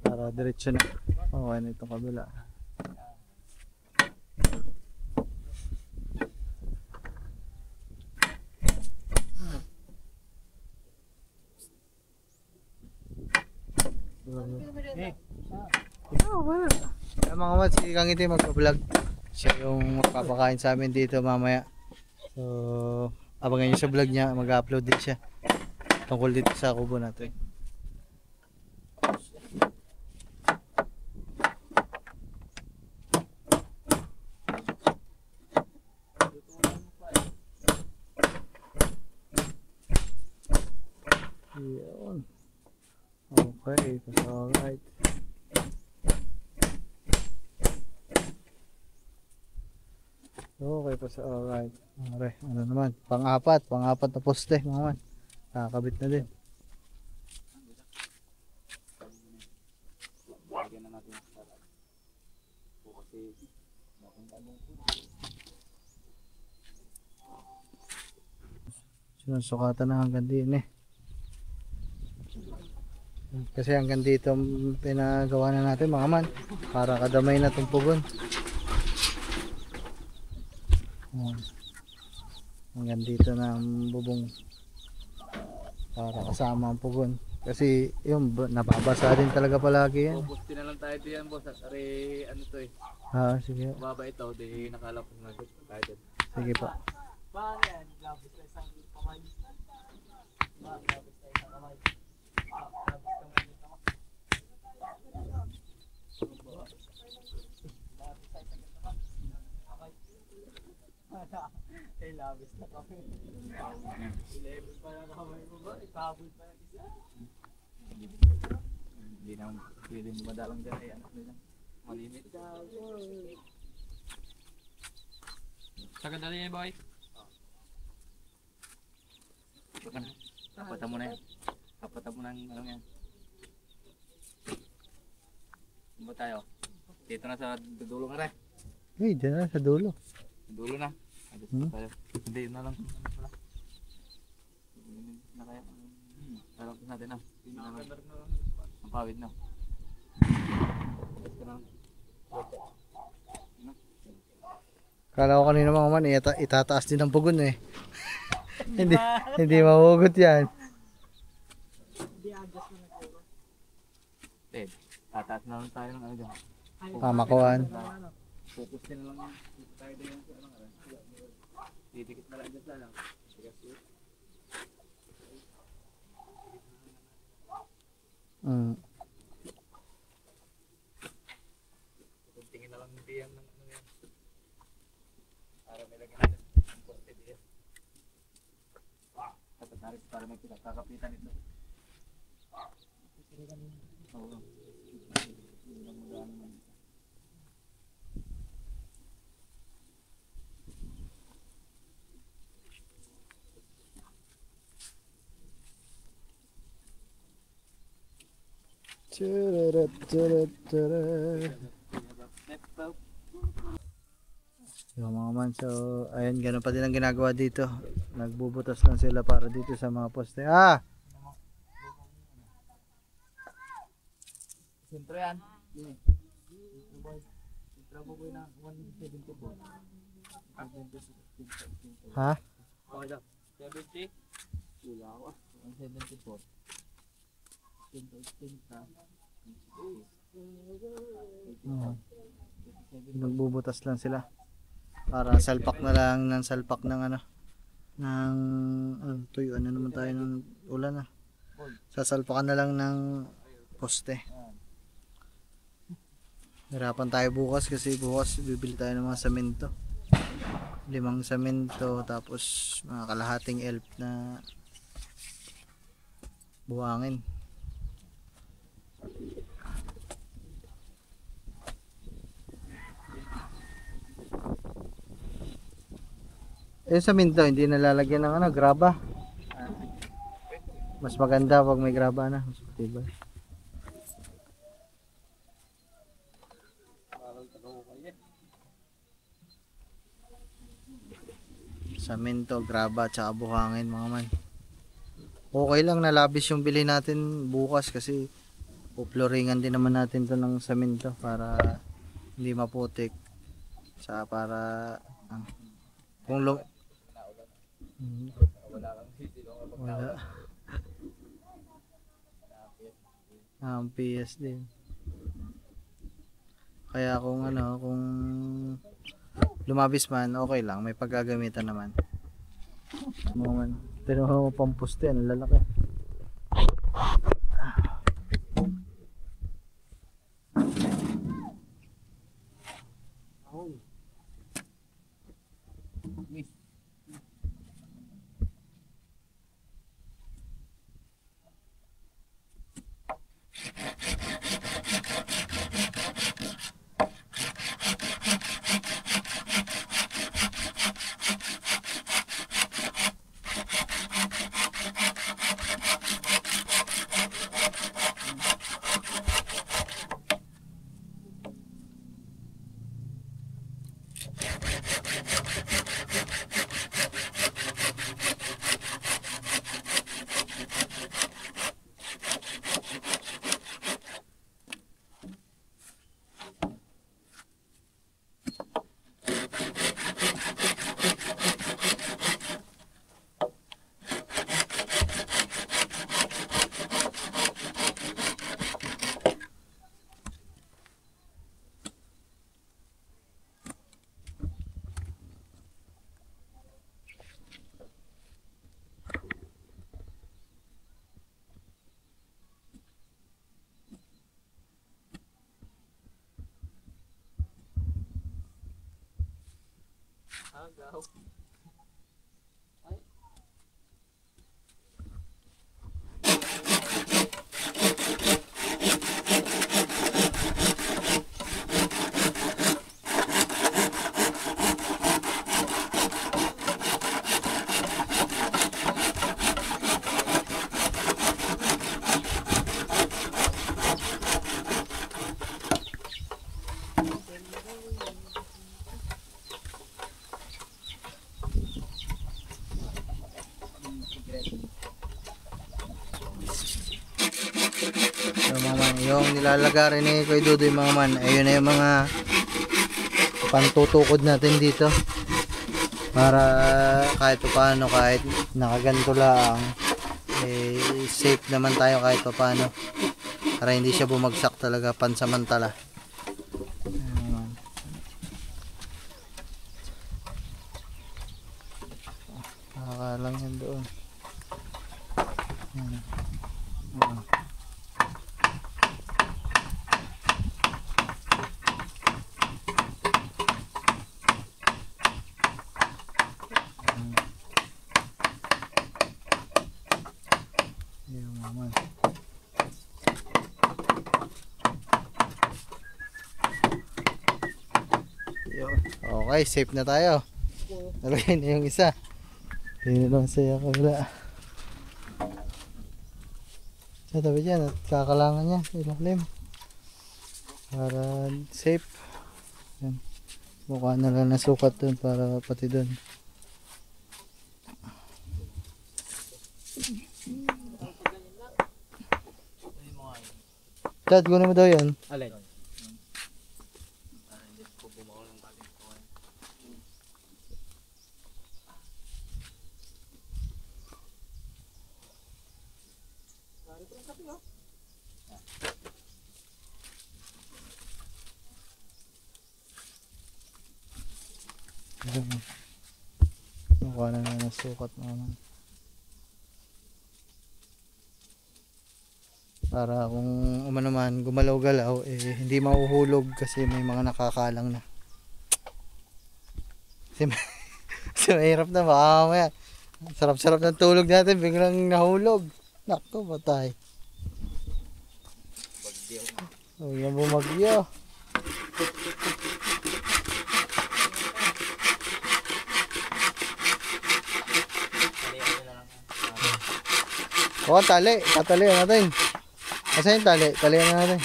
Para diretso na. Okay na itong kabila. Oh, wala. Mga kamat, si Kang Iti magpa-vlog. Siya yung magpapakain sa amin dito mamaya. So, abangan nyo sa vlog niya. Mag-upload din siya. Tungkol dito sa kubo natin. Yun. Okay, that's alright. Okay pa sa alright. Okay, ano naman? Pang-apat na poste, mga man. Kakabit na din. Lagyan na natin sa salad. Kasi Sinusukatan na hanggang din eh. Kasi hanggang dito ang pinagawa na natin mga man. Para kadamay na itong pugon. Hanggang dito na ang bubong. Para kasama ang pugon. Kasi yung nababasa din talaga palagi yan. Busti na lang tayo diyan, boss. At are, ano to eh. Ha, sige. Mababa ito, di nakalapos na tayo dyan. Sige pa. Paano yan? Labis na isang kamay. Labis na isang kamay. Ay, labis na kami. 11 pa lang kamay mo ba? Ikabot pa lang isa. Hindi naman pwede mo madalang dyan ay anak nila. Malimit. Sagad na yan, boy. Kapatan mo na yan. Kapatan mo na yung ano yan. Saan ba tayo? Dito na sa dulo na rin. Hey, dyan na sa dulo. Dulo na. Dito Hmm? tayo. Hindi, yun na lang. Na kaya. Talapos natin na. Ang pawid na. Kala ko kanina mga man, itataas din ang pugon eh. hindi mahugot yan. Eh, tataas na lang tayo ng ano dyan. Pamakuan. Focus din na lang yan. Dito tayo din sa ano. Didikit na lang dyan sa lang. Mm. Tingin na lang ng tiyang ng ano yan. Para may lagyan natin ang poste diyan. Dapat narin para may pinagkakapitan ito. Oo. Yung mga man, so ayun, ganun pa din ang ginagawa dito. Nagbubutas lang sila para dito sa mga poste. Ah! Sentro yan. Ha? Okay daw. 70? Wala ako. 174. 10 na. Nagbubutas lang sila. Para salpak na lang ng salpak ng ano. Ng tuyo. Ano naman tayo ng ulan ah. Sasalpakan na lang ng poste. Hirapan tayo bukas kasi bukas bibili tayo ng mga semento. 5 semento tapos mga kalahating elf na buhangin. Yung semento hindi nalalagyan ng ano, graba. Mas maganda pag may graba na, mas matibay. Semento, graba, tsaka buhangin mga man. Okay lang na labis yung bili natin bukas kasi puploringan din naman natin to ng semento para hindi maputik. Tsaka para kung wala. Ang PS din. Kaya kung kung lumabis man, okay lang, may paggagamitan naman. Pero pampuste, ang lalaki. Yung nilalagarin ni Kuya Dudoy mga man, ayun na yung mga pantutukod natin dito para kahit paano, kahit nakaganto lang safe naman tayo kahit paano para hindi siya bumagsak talaga pansamantala. Nakakalang yan doon. Okay, safe na tayo. Nalagay na yung isa. Hindi na lang saya ka wala. Sa tabi dyan at kakalangan niya ilalim. Para safe. Yan. Mukha na lang nasukat dun para pati dun. Dad, kunin mo daw yan. Alay. sukat naman. Para kung umano man gumalaw-galaw, eh, hindi mahuhulog kasi may mga nakakalang na. Kasi, kasi mahirap na, baka mamaya sarap-sarap ng tulog natin, biglang nahulog. Naku, patay. Huwag na bumagyo. Oo, tali. Tatalian natin. Kasi yung tali. Talian na natin.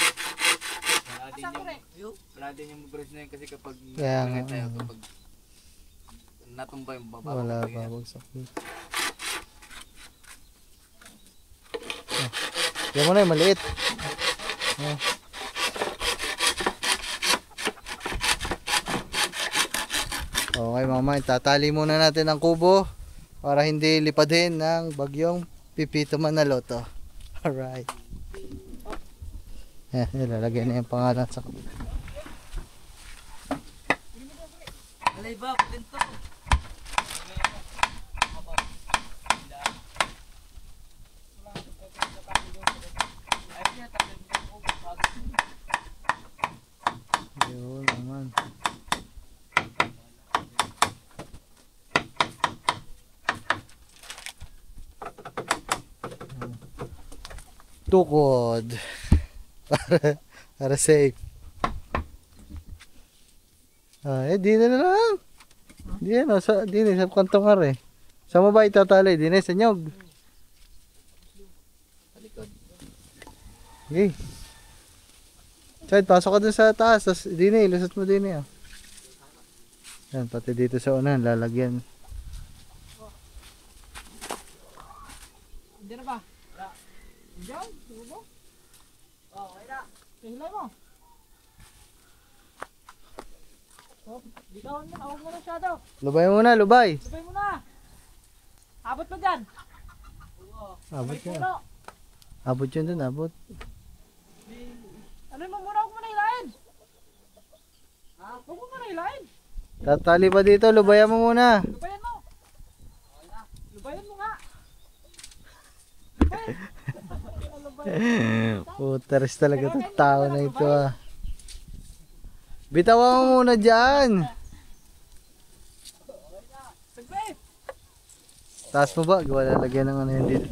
Wala din yung brush na yun kasi kapag Kaya nga, tayo, kapag natumba yung baba. Wala pa. Bagsak. Yan mo na yung maliit. Yan. Okay mama, tatali muna natin ang kubo para hindi lipadin ng bagyong Pipito Manaloto. Alright. Ilalagay na yung pangalan sa kubo. Alay ba? Putin to. Yun naman. Tukod. para safe. Di na lang. Di na, sa kantong are. Sa mo ba itatali? Di na sa nyog. Okay. Chad, pasok ka dun sa taas. Tapos di na, ilusot mo din eh. Yan, pati dito sa unahan, lalagyan. Hindi na ba? Diyan? Subo? Oo, okay na. Hihilay mo. Bitawan mo na, huwag mo na masyado. Lubay muna, lubay. Sabay mo na. Abot mo dyan. Abot Sabay yun. puno. Abot yun dun, abot. Ano mo muna, huwag mo na hilain. Huwag mo muna hilain. Tatali pa dito, lubayan mo muna. Lubayan mo. Lubayan mo nga. Lubayan. Puteres talaga itong tao na ito ah. Bitawan mo muna dyan. Saglit. Taas mo ba? Gawa lalagyan ng ano yun dito.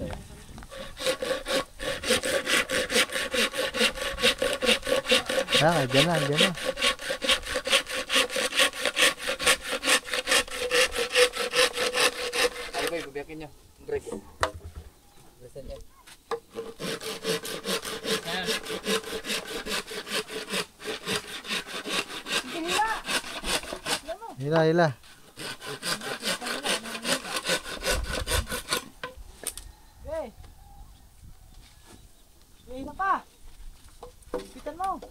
Dyan na, dyan na. Ay ba, babiyakin nyo. Break. Listen nyo. Sige, hila. Hila, hila. Okay. Okay, hila pa. Pitan mo.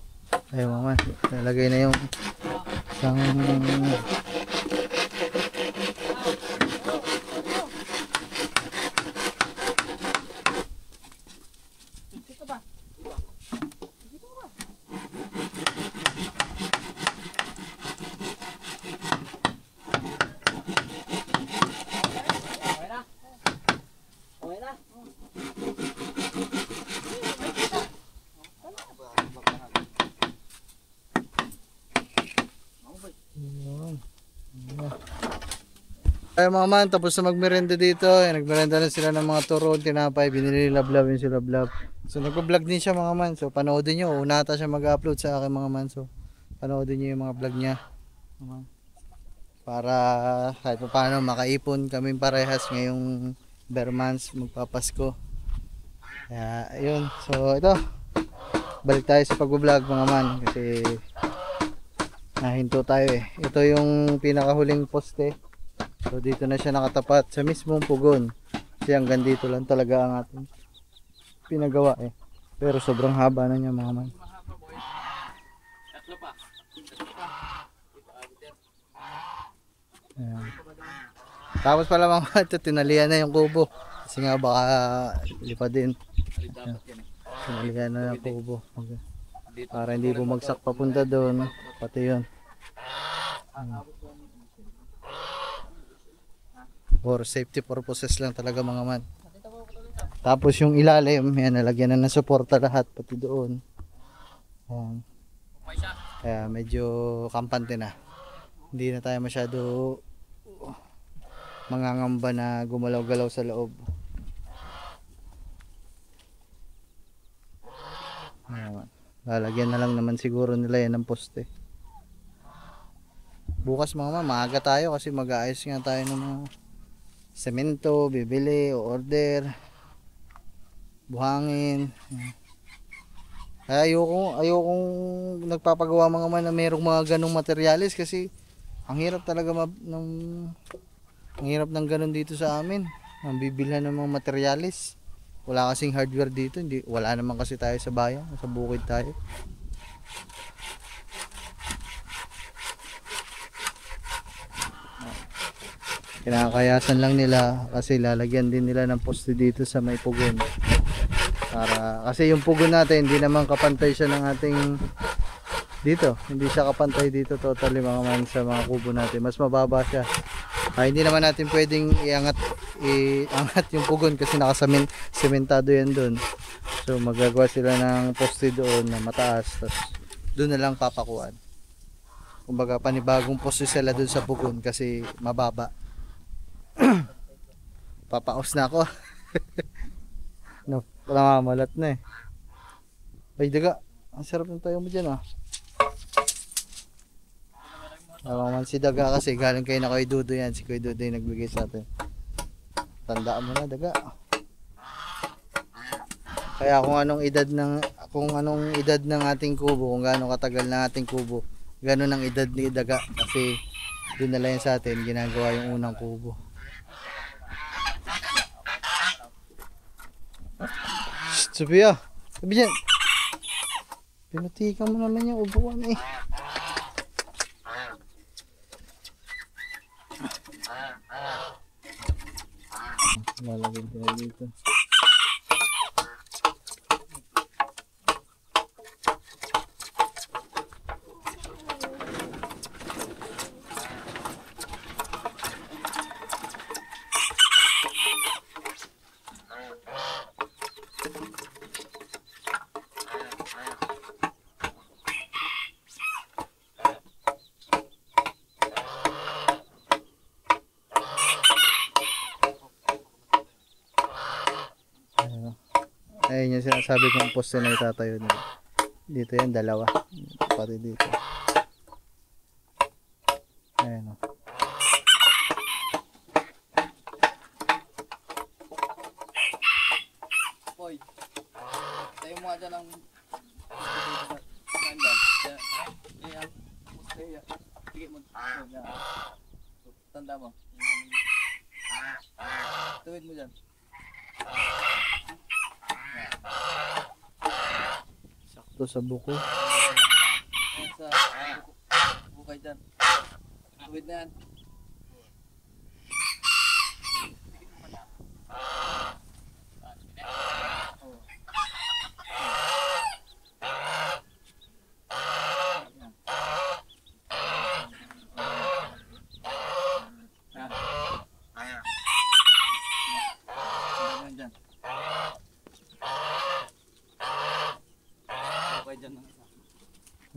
Ay mama, nalagay na yung isang Dito ba? Dito ba? Okay na? Okay na? Ay mga man, tapos na magmerenda dito. Nagmerenda na sila ng mga turon, tinapay, binili Lablab yung si Lablab. So nagpa-vlog din siya mga man. So panoodin nyo, una ata siya mag-upload sa akin mga man. So panoodin nyo yung mga vlog niya. Para kahit pa paano makaipon kami parehas ngayong Bermans magpapasko. Kaya ayun, so ito. Balik tayo sa pag-vlog mga man. Kasi nahinto tayo eh. Ito yung pinakahuling poste. So dito na siya nakatapat sa mismong pugon. Kasi hanggang dito lang talaga ang ating pinagawa eh. Pero sobrang haba na niya mga man. Tatlo pa. Ayan. Tapos pala mga man, ito tinalian na yung kubo. Kasi nga baka lipad din. Dapat yan eh. Tinalian na yung kubo. Okay. Para hindi bumagsak papunta doon. Pati yun. For safety purposes lang talaga mga man. Tapos yung ilalim, yan, nalagyan na ng suporta lahat, pati doon. Ayan. Kaya medyo kampante na. Hindi na tayo masyado mangangamba na gumalaw-galaw sa loob. Ayan. Lalagyan na lang naman siguro nila yan ng poste. Bukas mga maaga tayo kasi mag-aayos nga tayo ng mga semento, bibili o order, buhangin. Kaya ayokong nagpapagawa mga man na merong mga ganong materyales kasi ang hirap talaga ang hirap ng ganon dito sa amin. Ang bibilhan ng mga materyales. Wala kasing hardware dito, wala naman kasi tayo sa bayan, sa bukid tayo. Kinakayasan lang nila kasi lalagyan din nila ng poste dito sa may pugon. Kasi yung pugon natin hindi naman kapantay siya ng ating dito. Hindi siya kapantay dito totally mga man sa mga kubo natin. Mas mababa siya. Hindi naman natin pwedeng iangat yung pugon kasi sementado yan doon. So magagawa sila ng poste doon na mataas. Tapos doon na lang papakuan. Kumbaga panibagong poste sila doon sa pugon kasi mababa. Papaos na ako. No, malat na eh. Ay daga, ang sarap ng tayo mo dyan ah. Man si daga kasi galing kayo na kay Dudo yan. Si Kuya Dudo yung nagbigay sa atin. Tandaan mo na daga. Kaya kung anong edad ng ating kubo, kung gaano katagal ng ating kubo, gano'n ang edad ni daga kasi doon na lang sa atin ginagawa yung unang kubo. Sophia, sabi dyan. Pinatikan mo naman yung upuan eh. Lalagyan tayo dito. Ayun yung sinasabi kong poste na itatayo nila. Dito yan, dalawa. Pati dito. Ayan o. Boy, tayo mo nga dyan ang tanda mo. Tuwid mo dyan. Sakto sa buko. Sa bukay dyan. Tuwid na yan.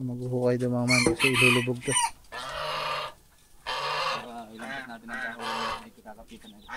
Maghuhukay doon mga man kasi ilulubog to. Para ilampas natin ang kahoy na ikakakapitan natin.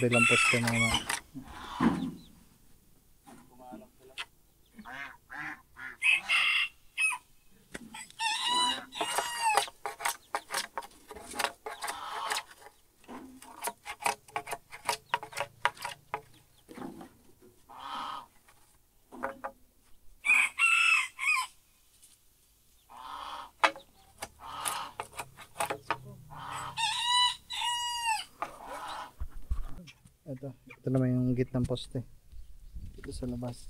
kabilang poste mga man. Ito naman yung gitnang poste. Ito sa labas.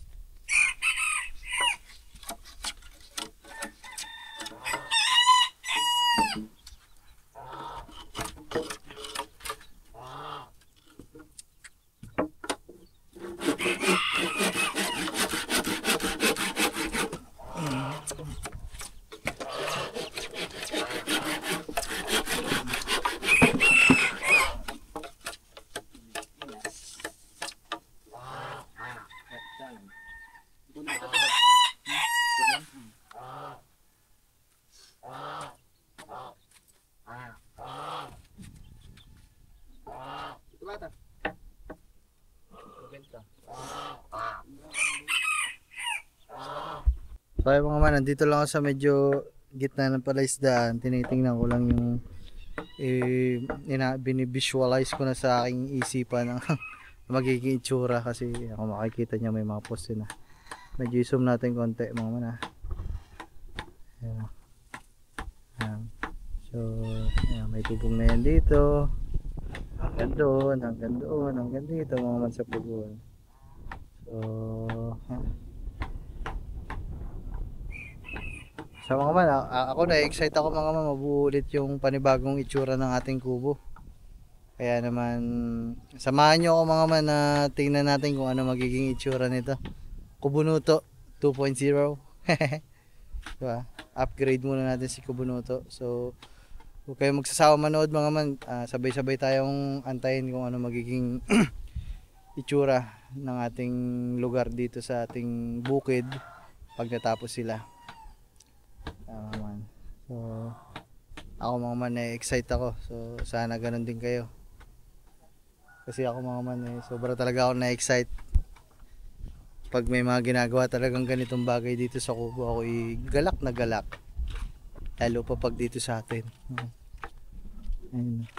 So ayun mga man, nandito lang ako sa medyo gitna ng palaisdaan. Tinitingnan ko lang yung binivisualize ko na sa aking isipan ang magiging itsura kasi ako makikita niya may mga poste na. Medyo zoom natin konti mga man. Ayan. Ayan. So ayan, may tubong na yan dito. Hanggang doon, hanggang dito mga man sa pugon. So sa mga man, ako na-excite ako mga man, mabuo ulit yung panibagong itsura ng ating kubo. Kaya naman, samahan nyo ako mga man na tingnan natin kung ano magiging itsura nito. Kubunuto 2.0. Diba? Upgrade muna natin si Kubunuto. So, huwag kayong magsasawa manood mga man. Sabay-sabay tayong antayin kung ano magiging itsura ng ating lugar dito sa ating bukid pag natapos sila. Man. So, ako mga man excite ako. So, sana ganun din kayo. Kasi ako mga man sobra talaga ako na-excite. Pag may mga ginagawa talagang ganitong bagay dito sa kubo, ako galak na galak. Lalo pa pag dito sa atin. Ayun.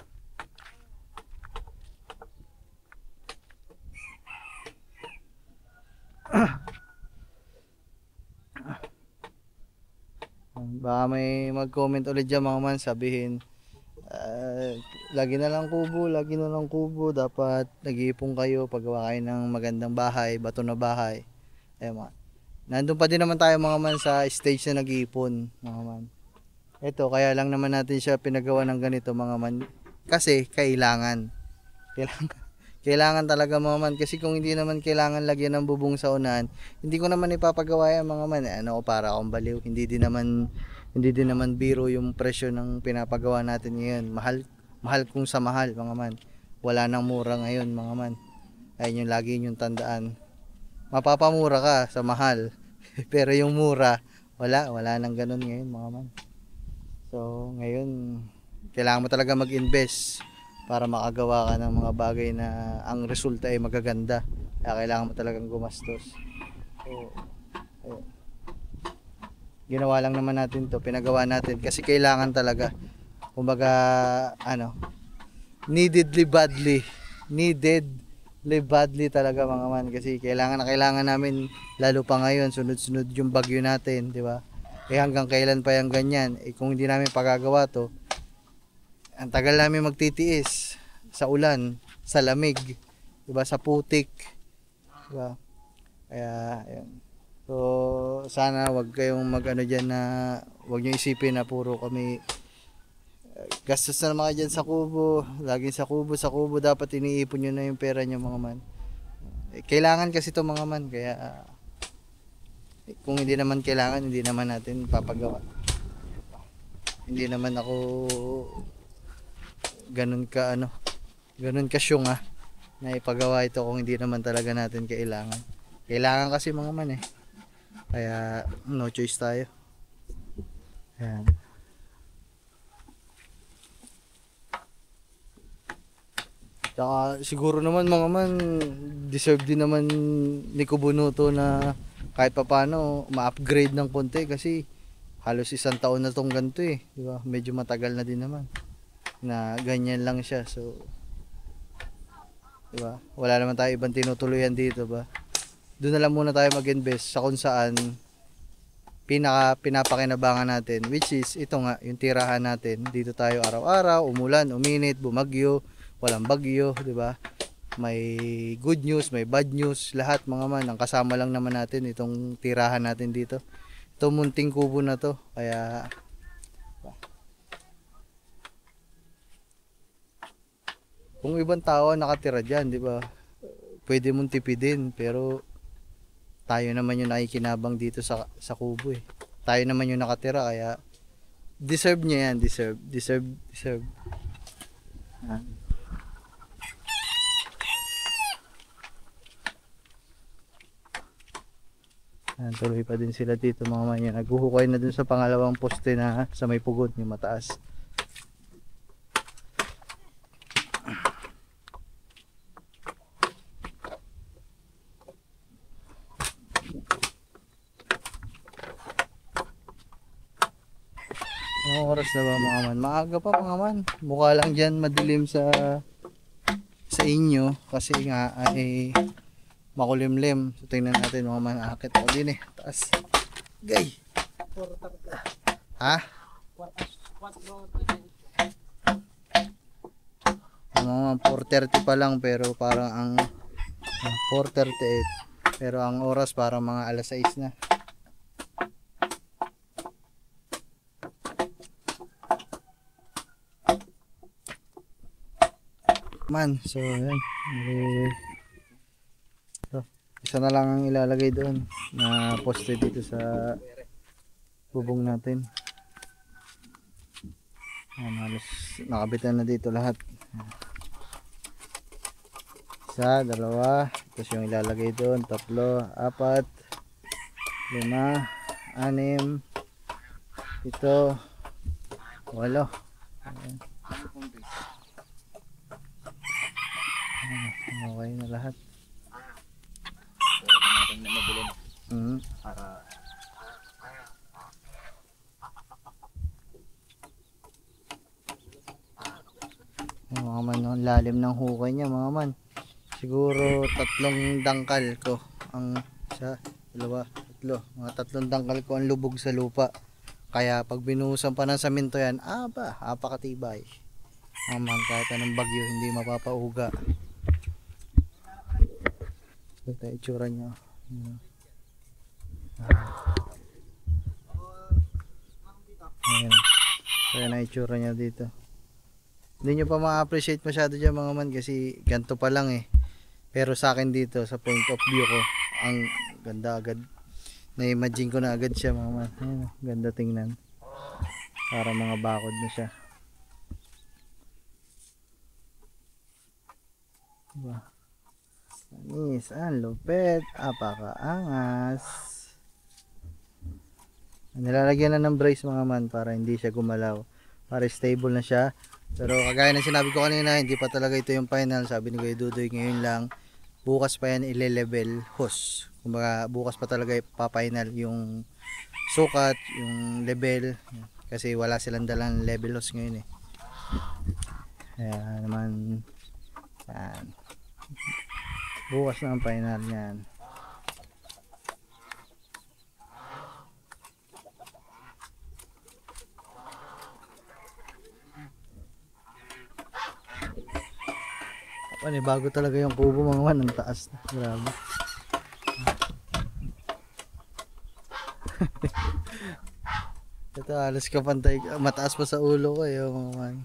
Baka may mag-comment ulit dyan mga man, sabihin lagi na lang kubo, dapat nag-iipon kayo, paggawa kayo ng magandang bahay, bato na bahay. Ayun mga. Nandun pa din naman tayo mga man sa stage na nag-iipon mga man. Ito, kaya lang naman natin siya pinagawa ng ganito mga man, kasi kailangan talaga mga man, kasi kung hindi naman kailangan lagyan ng bubong sa unahan, hindi ko naman ipapagawa yan mga man. Ano, para akong baliw, hindi din naman biro yung presyo ng pinapagawa natin ngayon. Mahal kung sa mahal mga man, wala nang mura ngayon mga man. Ayun yung lagi yung tandaan, mapapamura ka sa mahal pero yung mura wala nang ganun ngayon mga man. So ngayon kailangan mo talaga mag-invest para makagawa ka ng mga bagay na ang resulta ay magaganda. Kaya kailangan mo talagang gumastos. So, ayun. Ginawa lang naman natin to, pinagawa natin kasi kailangan talaga. Kumbaga, neededly badly talaga mga man, kasi kailangan namin, lalo pa ngayon, sunod-sunod yung bagyo natin, di ba? Hanggang kailan pa yung ganyan? Kung hindi namin pagagawa to, ang tagal namin magtitiis sa ulan, sa lamig, diba, sa putik, diba? Kaya ayun. So sana wag kayong diyan na wag niyo isipin na puro kami gastos na mga diyan sa kubo, laging sa kubo, dapat iniipon niyo na yung pera niyo mga man. Kailangan kasi to mga man, kaya kung hindi naman kailangan, hindi naman natin papagawa. Hindi naman ako ganun ka syunga na ipagawa ito kung hindi naman talaga natin kailangan kasi mga man kaya no choice tayo. Ayan. Tsaka siguro naman mga man, deserve din naman ni Kubunuto na kahit papaano ma-upgrade ng konti kasi halos isang taon na tong ganito eh, di ba? Medyo matagal na din naman na ganyan lang siya. So, di ba? Wala naman tayo ibang tinutuluyan dito ba? Doon na lang muna tayo mag-invest sa kung saan pinapakinabangan natin, which is ito nga yung tirahan natin. Dito tayo araw-araw, umulan, uminit, bumagyo, walang bagyo, di ba? May good news, may bad news, lahat mga man. Ang kasama lang naman natin itong tirahan natin dito. Itong munting kubo na to. Kaya kung ibang tao ang nakatira diyan, di ba? Pwede mong tipidin, pero tayo naman yung nakikinabang dito sa kubo eh. Tayo naman yung nakatira kaya deserve niya yan, deserve. Yan. Yan, tuloy pa din sila dito mga man yan. Naghuhukay na dun sa pangalawang poste na sa may pugod yung mataas. Anong oras na ba mga man? Maaga pa mga man. Mukha lang dyan madilim sa inyo kasi nga ay makulimlim. So tingnan natin mga man. Akit ako din eh. Taas. Gay. Ha? Mga 4:30 pa lang pero parang ang 4:38 pero ang oras parang mga alas 6 na. Man, so yan. So, isa na lang ang ilalagay doon na poste dito sa bubong natin. Ayan, halos nakabitan na dito lahat. Isa, dalawa, tapos yung ilalagay doon, 3, 4, 5, 6, 7, 8. Ayan. Okay na lahat. Mga man, no, lalim ng hukay niya mga man. Siguro 3 dangkal ko ang isa, 2, 3. Mga 3 dangkal ko ang lubog sa lupa. Kaya pag binuhusan pa ng saminto yan, apakatibay. Mga man, kahit anong bagyo hindi mapapauga. Ito yung itsura nyo. Ayan. Ayan ang itsura nyo dito. Hindi nyo pa ma-appreciate masyado dyan mga man kasi ganito pa lang eh. Pero sa akin dito, sa point of view ko, ang ganda agad. Na-imagine ko na agad siya mga man. Ayan, ganda tingnan. Para mga bakod na siya. Diba? Anis, ang lupet, apakaangas. Nilalagyan na ng brace mga man para hindi siya gumalaw, para stable na siya. Pero kagaya ng sinabi ko kanina, hindi pa talaga ito yung final. Sabi ni Kuya Dudoy, ngayon lang. Bukas pa yan ile-level hose. Kumbaga bukas pa talaga ipa-final yung sukat, yung level, kasi wala silang dalang level hose ngayon eh. Kaya naman yan. Bukas na ang final niyan. Bago talaga yung kubo mga man, ang taas na. Grabe. Ito halos kapantay, mataas pa sa ulo ko eh mga man.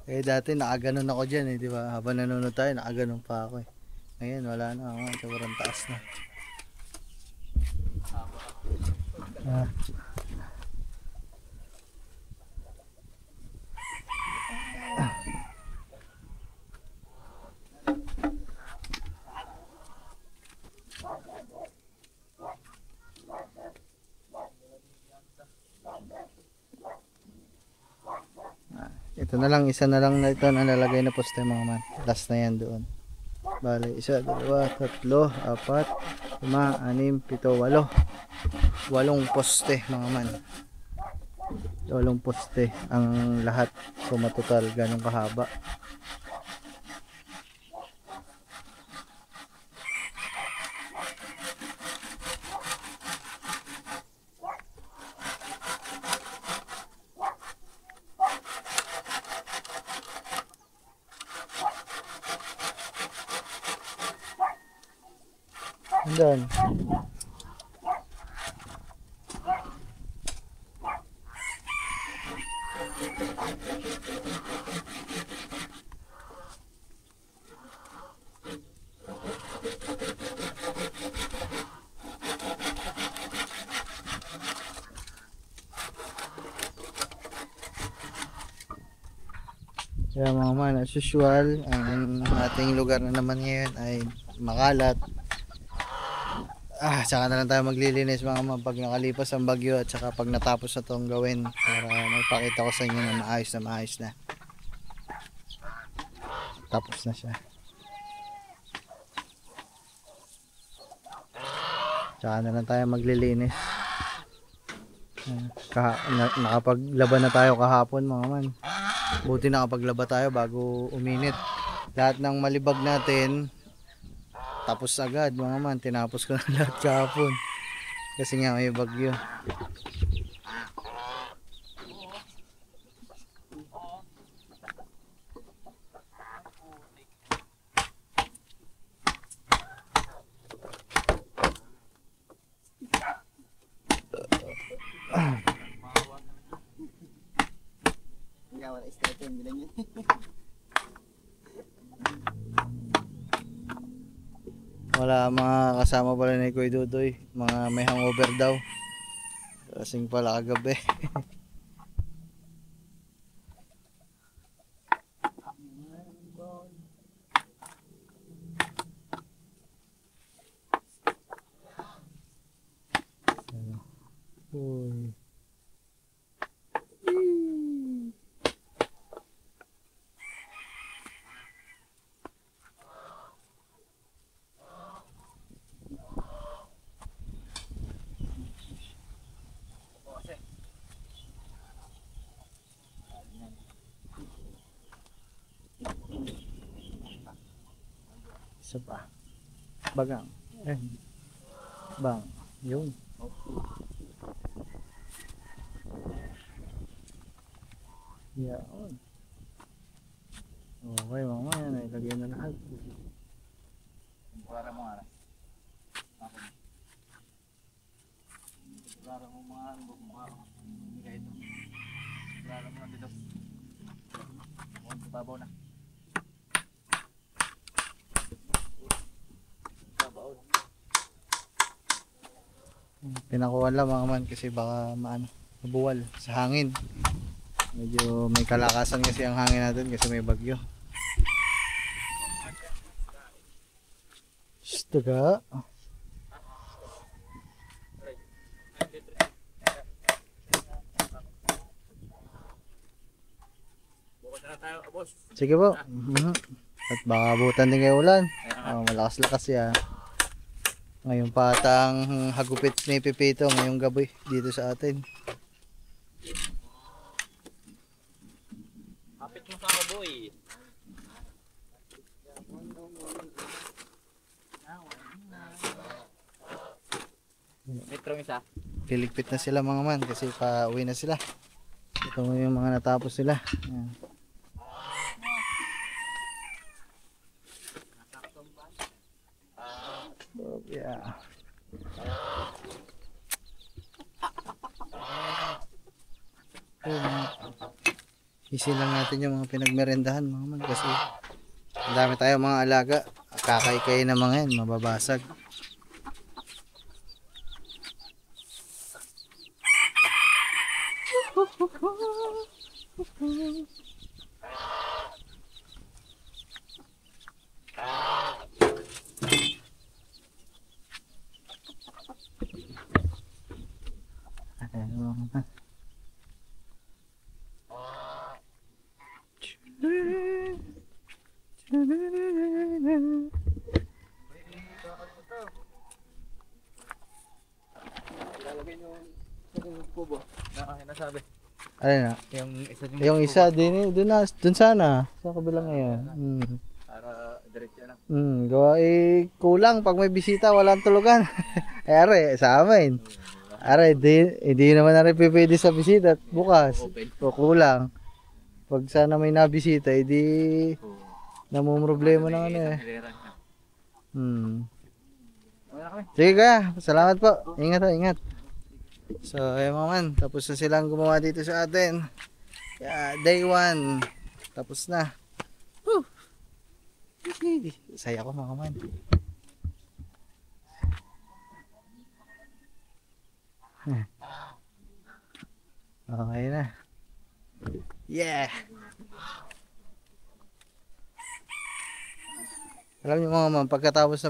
Eh dati nakaganon ako dyan eh, di ba? Habang nanonood tayo, nakaganon pa ako eh. Ngayon wala na, sobrang taas na. Ito Ito na lang, isa na lang na ito na nalagay na poste mga man. Last na yan doon. Bale, 1, 2, 3, 4, 5, 6, 7, 8. 8 poste mga man. 8 poste ang lahat. So matotal ganong kahaba. Andun. Kaya mga man, as usual, ang ating lugar na naman ngayon ay makalat. Tsaka na lang tayo maglilinis mga man pag nakalipas ang bagyo at saka pag natapos na itong gawin para magpakita ko sa inyo na maayos na. Tapos na siya. Tsaka na lang tayo maglilinis. Nakapaglaba na tayo kahapon mga man. Buti nakapaglaba tayo bago uminit. Lahat ng malibag natin tapos agad mga man. Tinapos ko na lahat kahapon kasi nga may bagyo. Wala mga kasama pala ni Kuya Dudoy, mga may hangover daw. Kasing pala kagabi. Uy. Isa pa. Bagang. Bang. Yun. Yan. Okay, mamaya na ilagay na lahat. Para mo nga. Para mo mga kahit para mo dito. Babaw na. Pinakuha lang mga man kasi baka mabuwal sa hangin. Medyo may kalakasan kasi ang hangin natin kasi may bagyo. Taga. Sige po. At baka abutan din kayo ulan. Malakas-lakas yan. Ngayon pa atang hagupit ni Pipito ngayong gabi dito sa atin. Kapit mo sa kaboy. Metro isa. Liligpit na sila mga man kasi pa-uwi na sila. Ito yung mga natapos sila. Ayan. Yeah. Isin lang natin yung mga pinagmerendahan mga man kasi ang dami tayong mga alaga. Kakaykay na mga yan, mababasag. kubo. Na nasabi. Ano na? Yung isa din. Yung isa, dun sana. Sa kabilang ngayon. Para diretso na. Gawa kulang. Pag may bisita, walang tulugan. Are, sa amin. Are, hindi naman na rin pwede sa bisita at bukas. O kulang. Pag sana may nabisita, hindi namumroblema na ano eh. Sige ka, salamat po. Ingat po, ingat. So, ayun mga man, tapos na silang gumawa dito sa atin. Day 1. Tapos na. Woo! Saya ko mga man. Okay na. Yeah! Alam niyo mga man, pagkatapos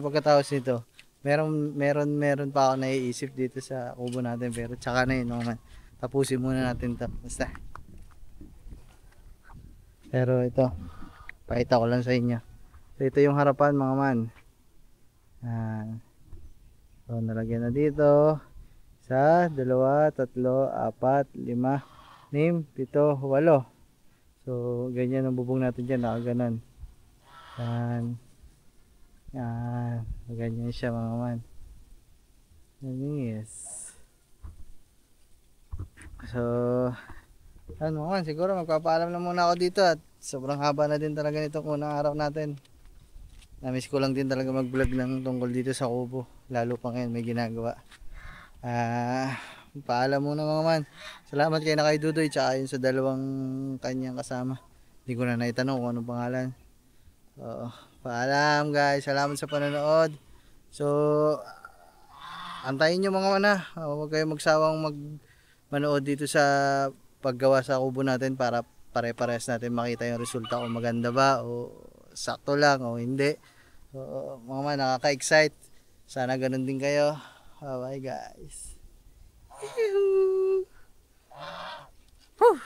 nito, meron pa ako naiisip dito sa kubo natin, pero tsaka na yun mga man. Tapusin muna natin to. Basta. Pero ito, pakita ko lang sa inyo. So ito yung harapan mga man. So nalagyan na dito. 1, 2, 3, 4, 5, 6, 7, 8. So ganyan ang bubong natin dyan, nakaganon. Yan, ganyan siya mga man. Yes. So, ano man, siguro magpapaalam na muna ako dito at sobrang haba na din talaga nitong unang araw natin. Namiss ko lang din talaga mag-vlog ng tungkol dito sa kubo. Lalo pa ngayon may ginagawa. Paalam muna mga man. Salamat kay na kay Dudoy tsaka yun sa dalawang kanyang kasama. Hindi ko na naitanong kung anong pangalan. Paalam guys. Salamat sa panonood. So, antayin nyo mga mana. Huwag kayong magsawang manood dito sa paggawa sa kubo natin para pare-parehas natin makita yung resulta kung maganda ba o sakto lang o hindi. So, mga man, nakaka-excite. Sana ganun din kayo. Bye bye guys. Whew.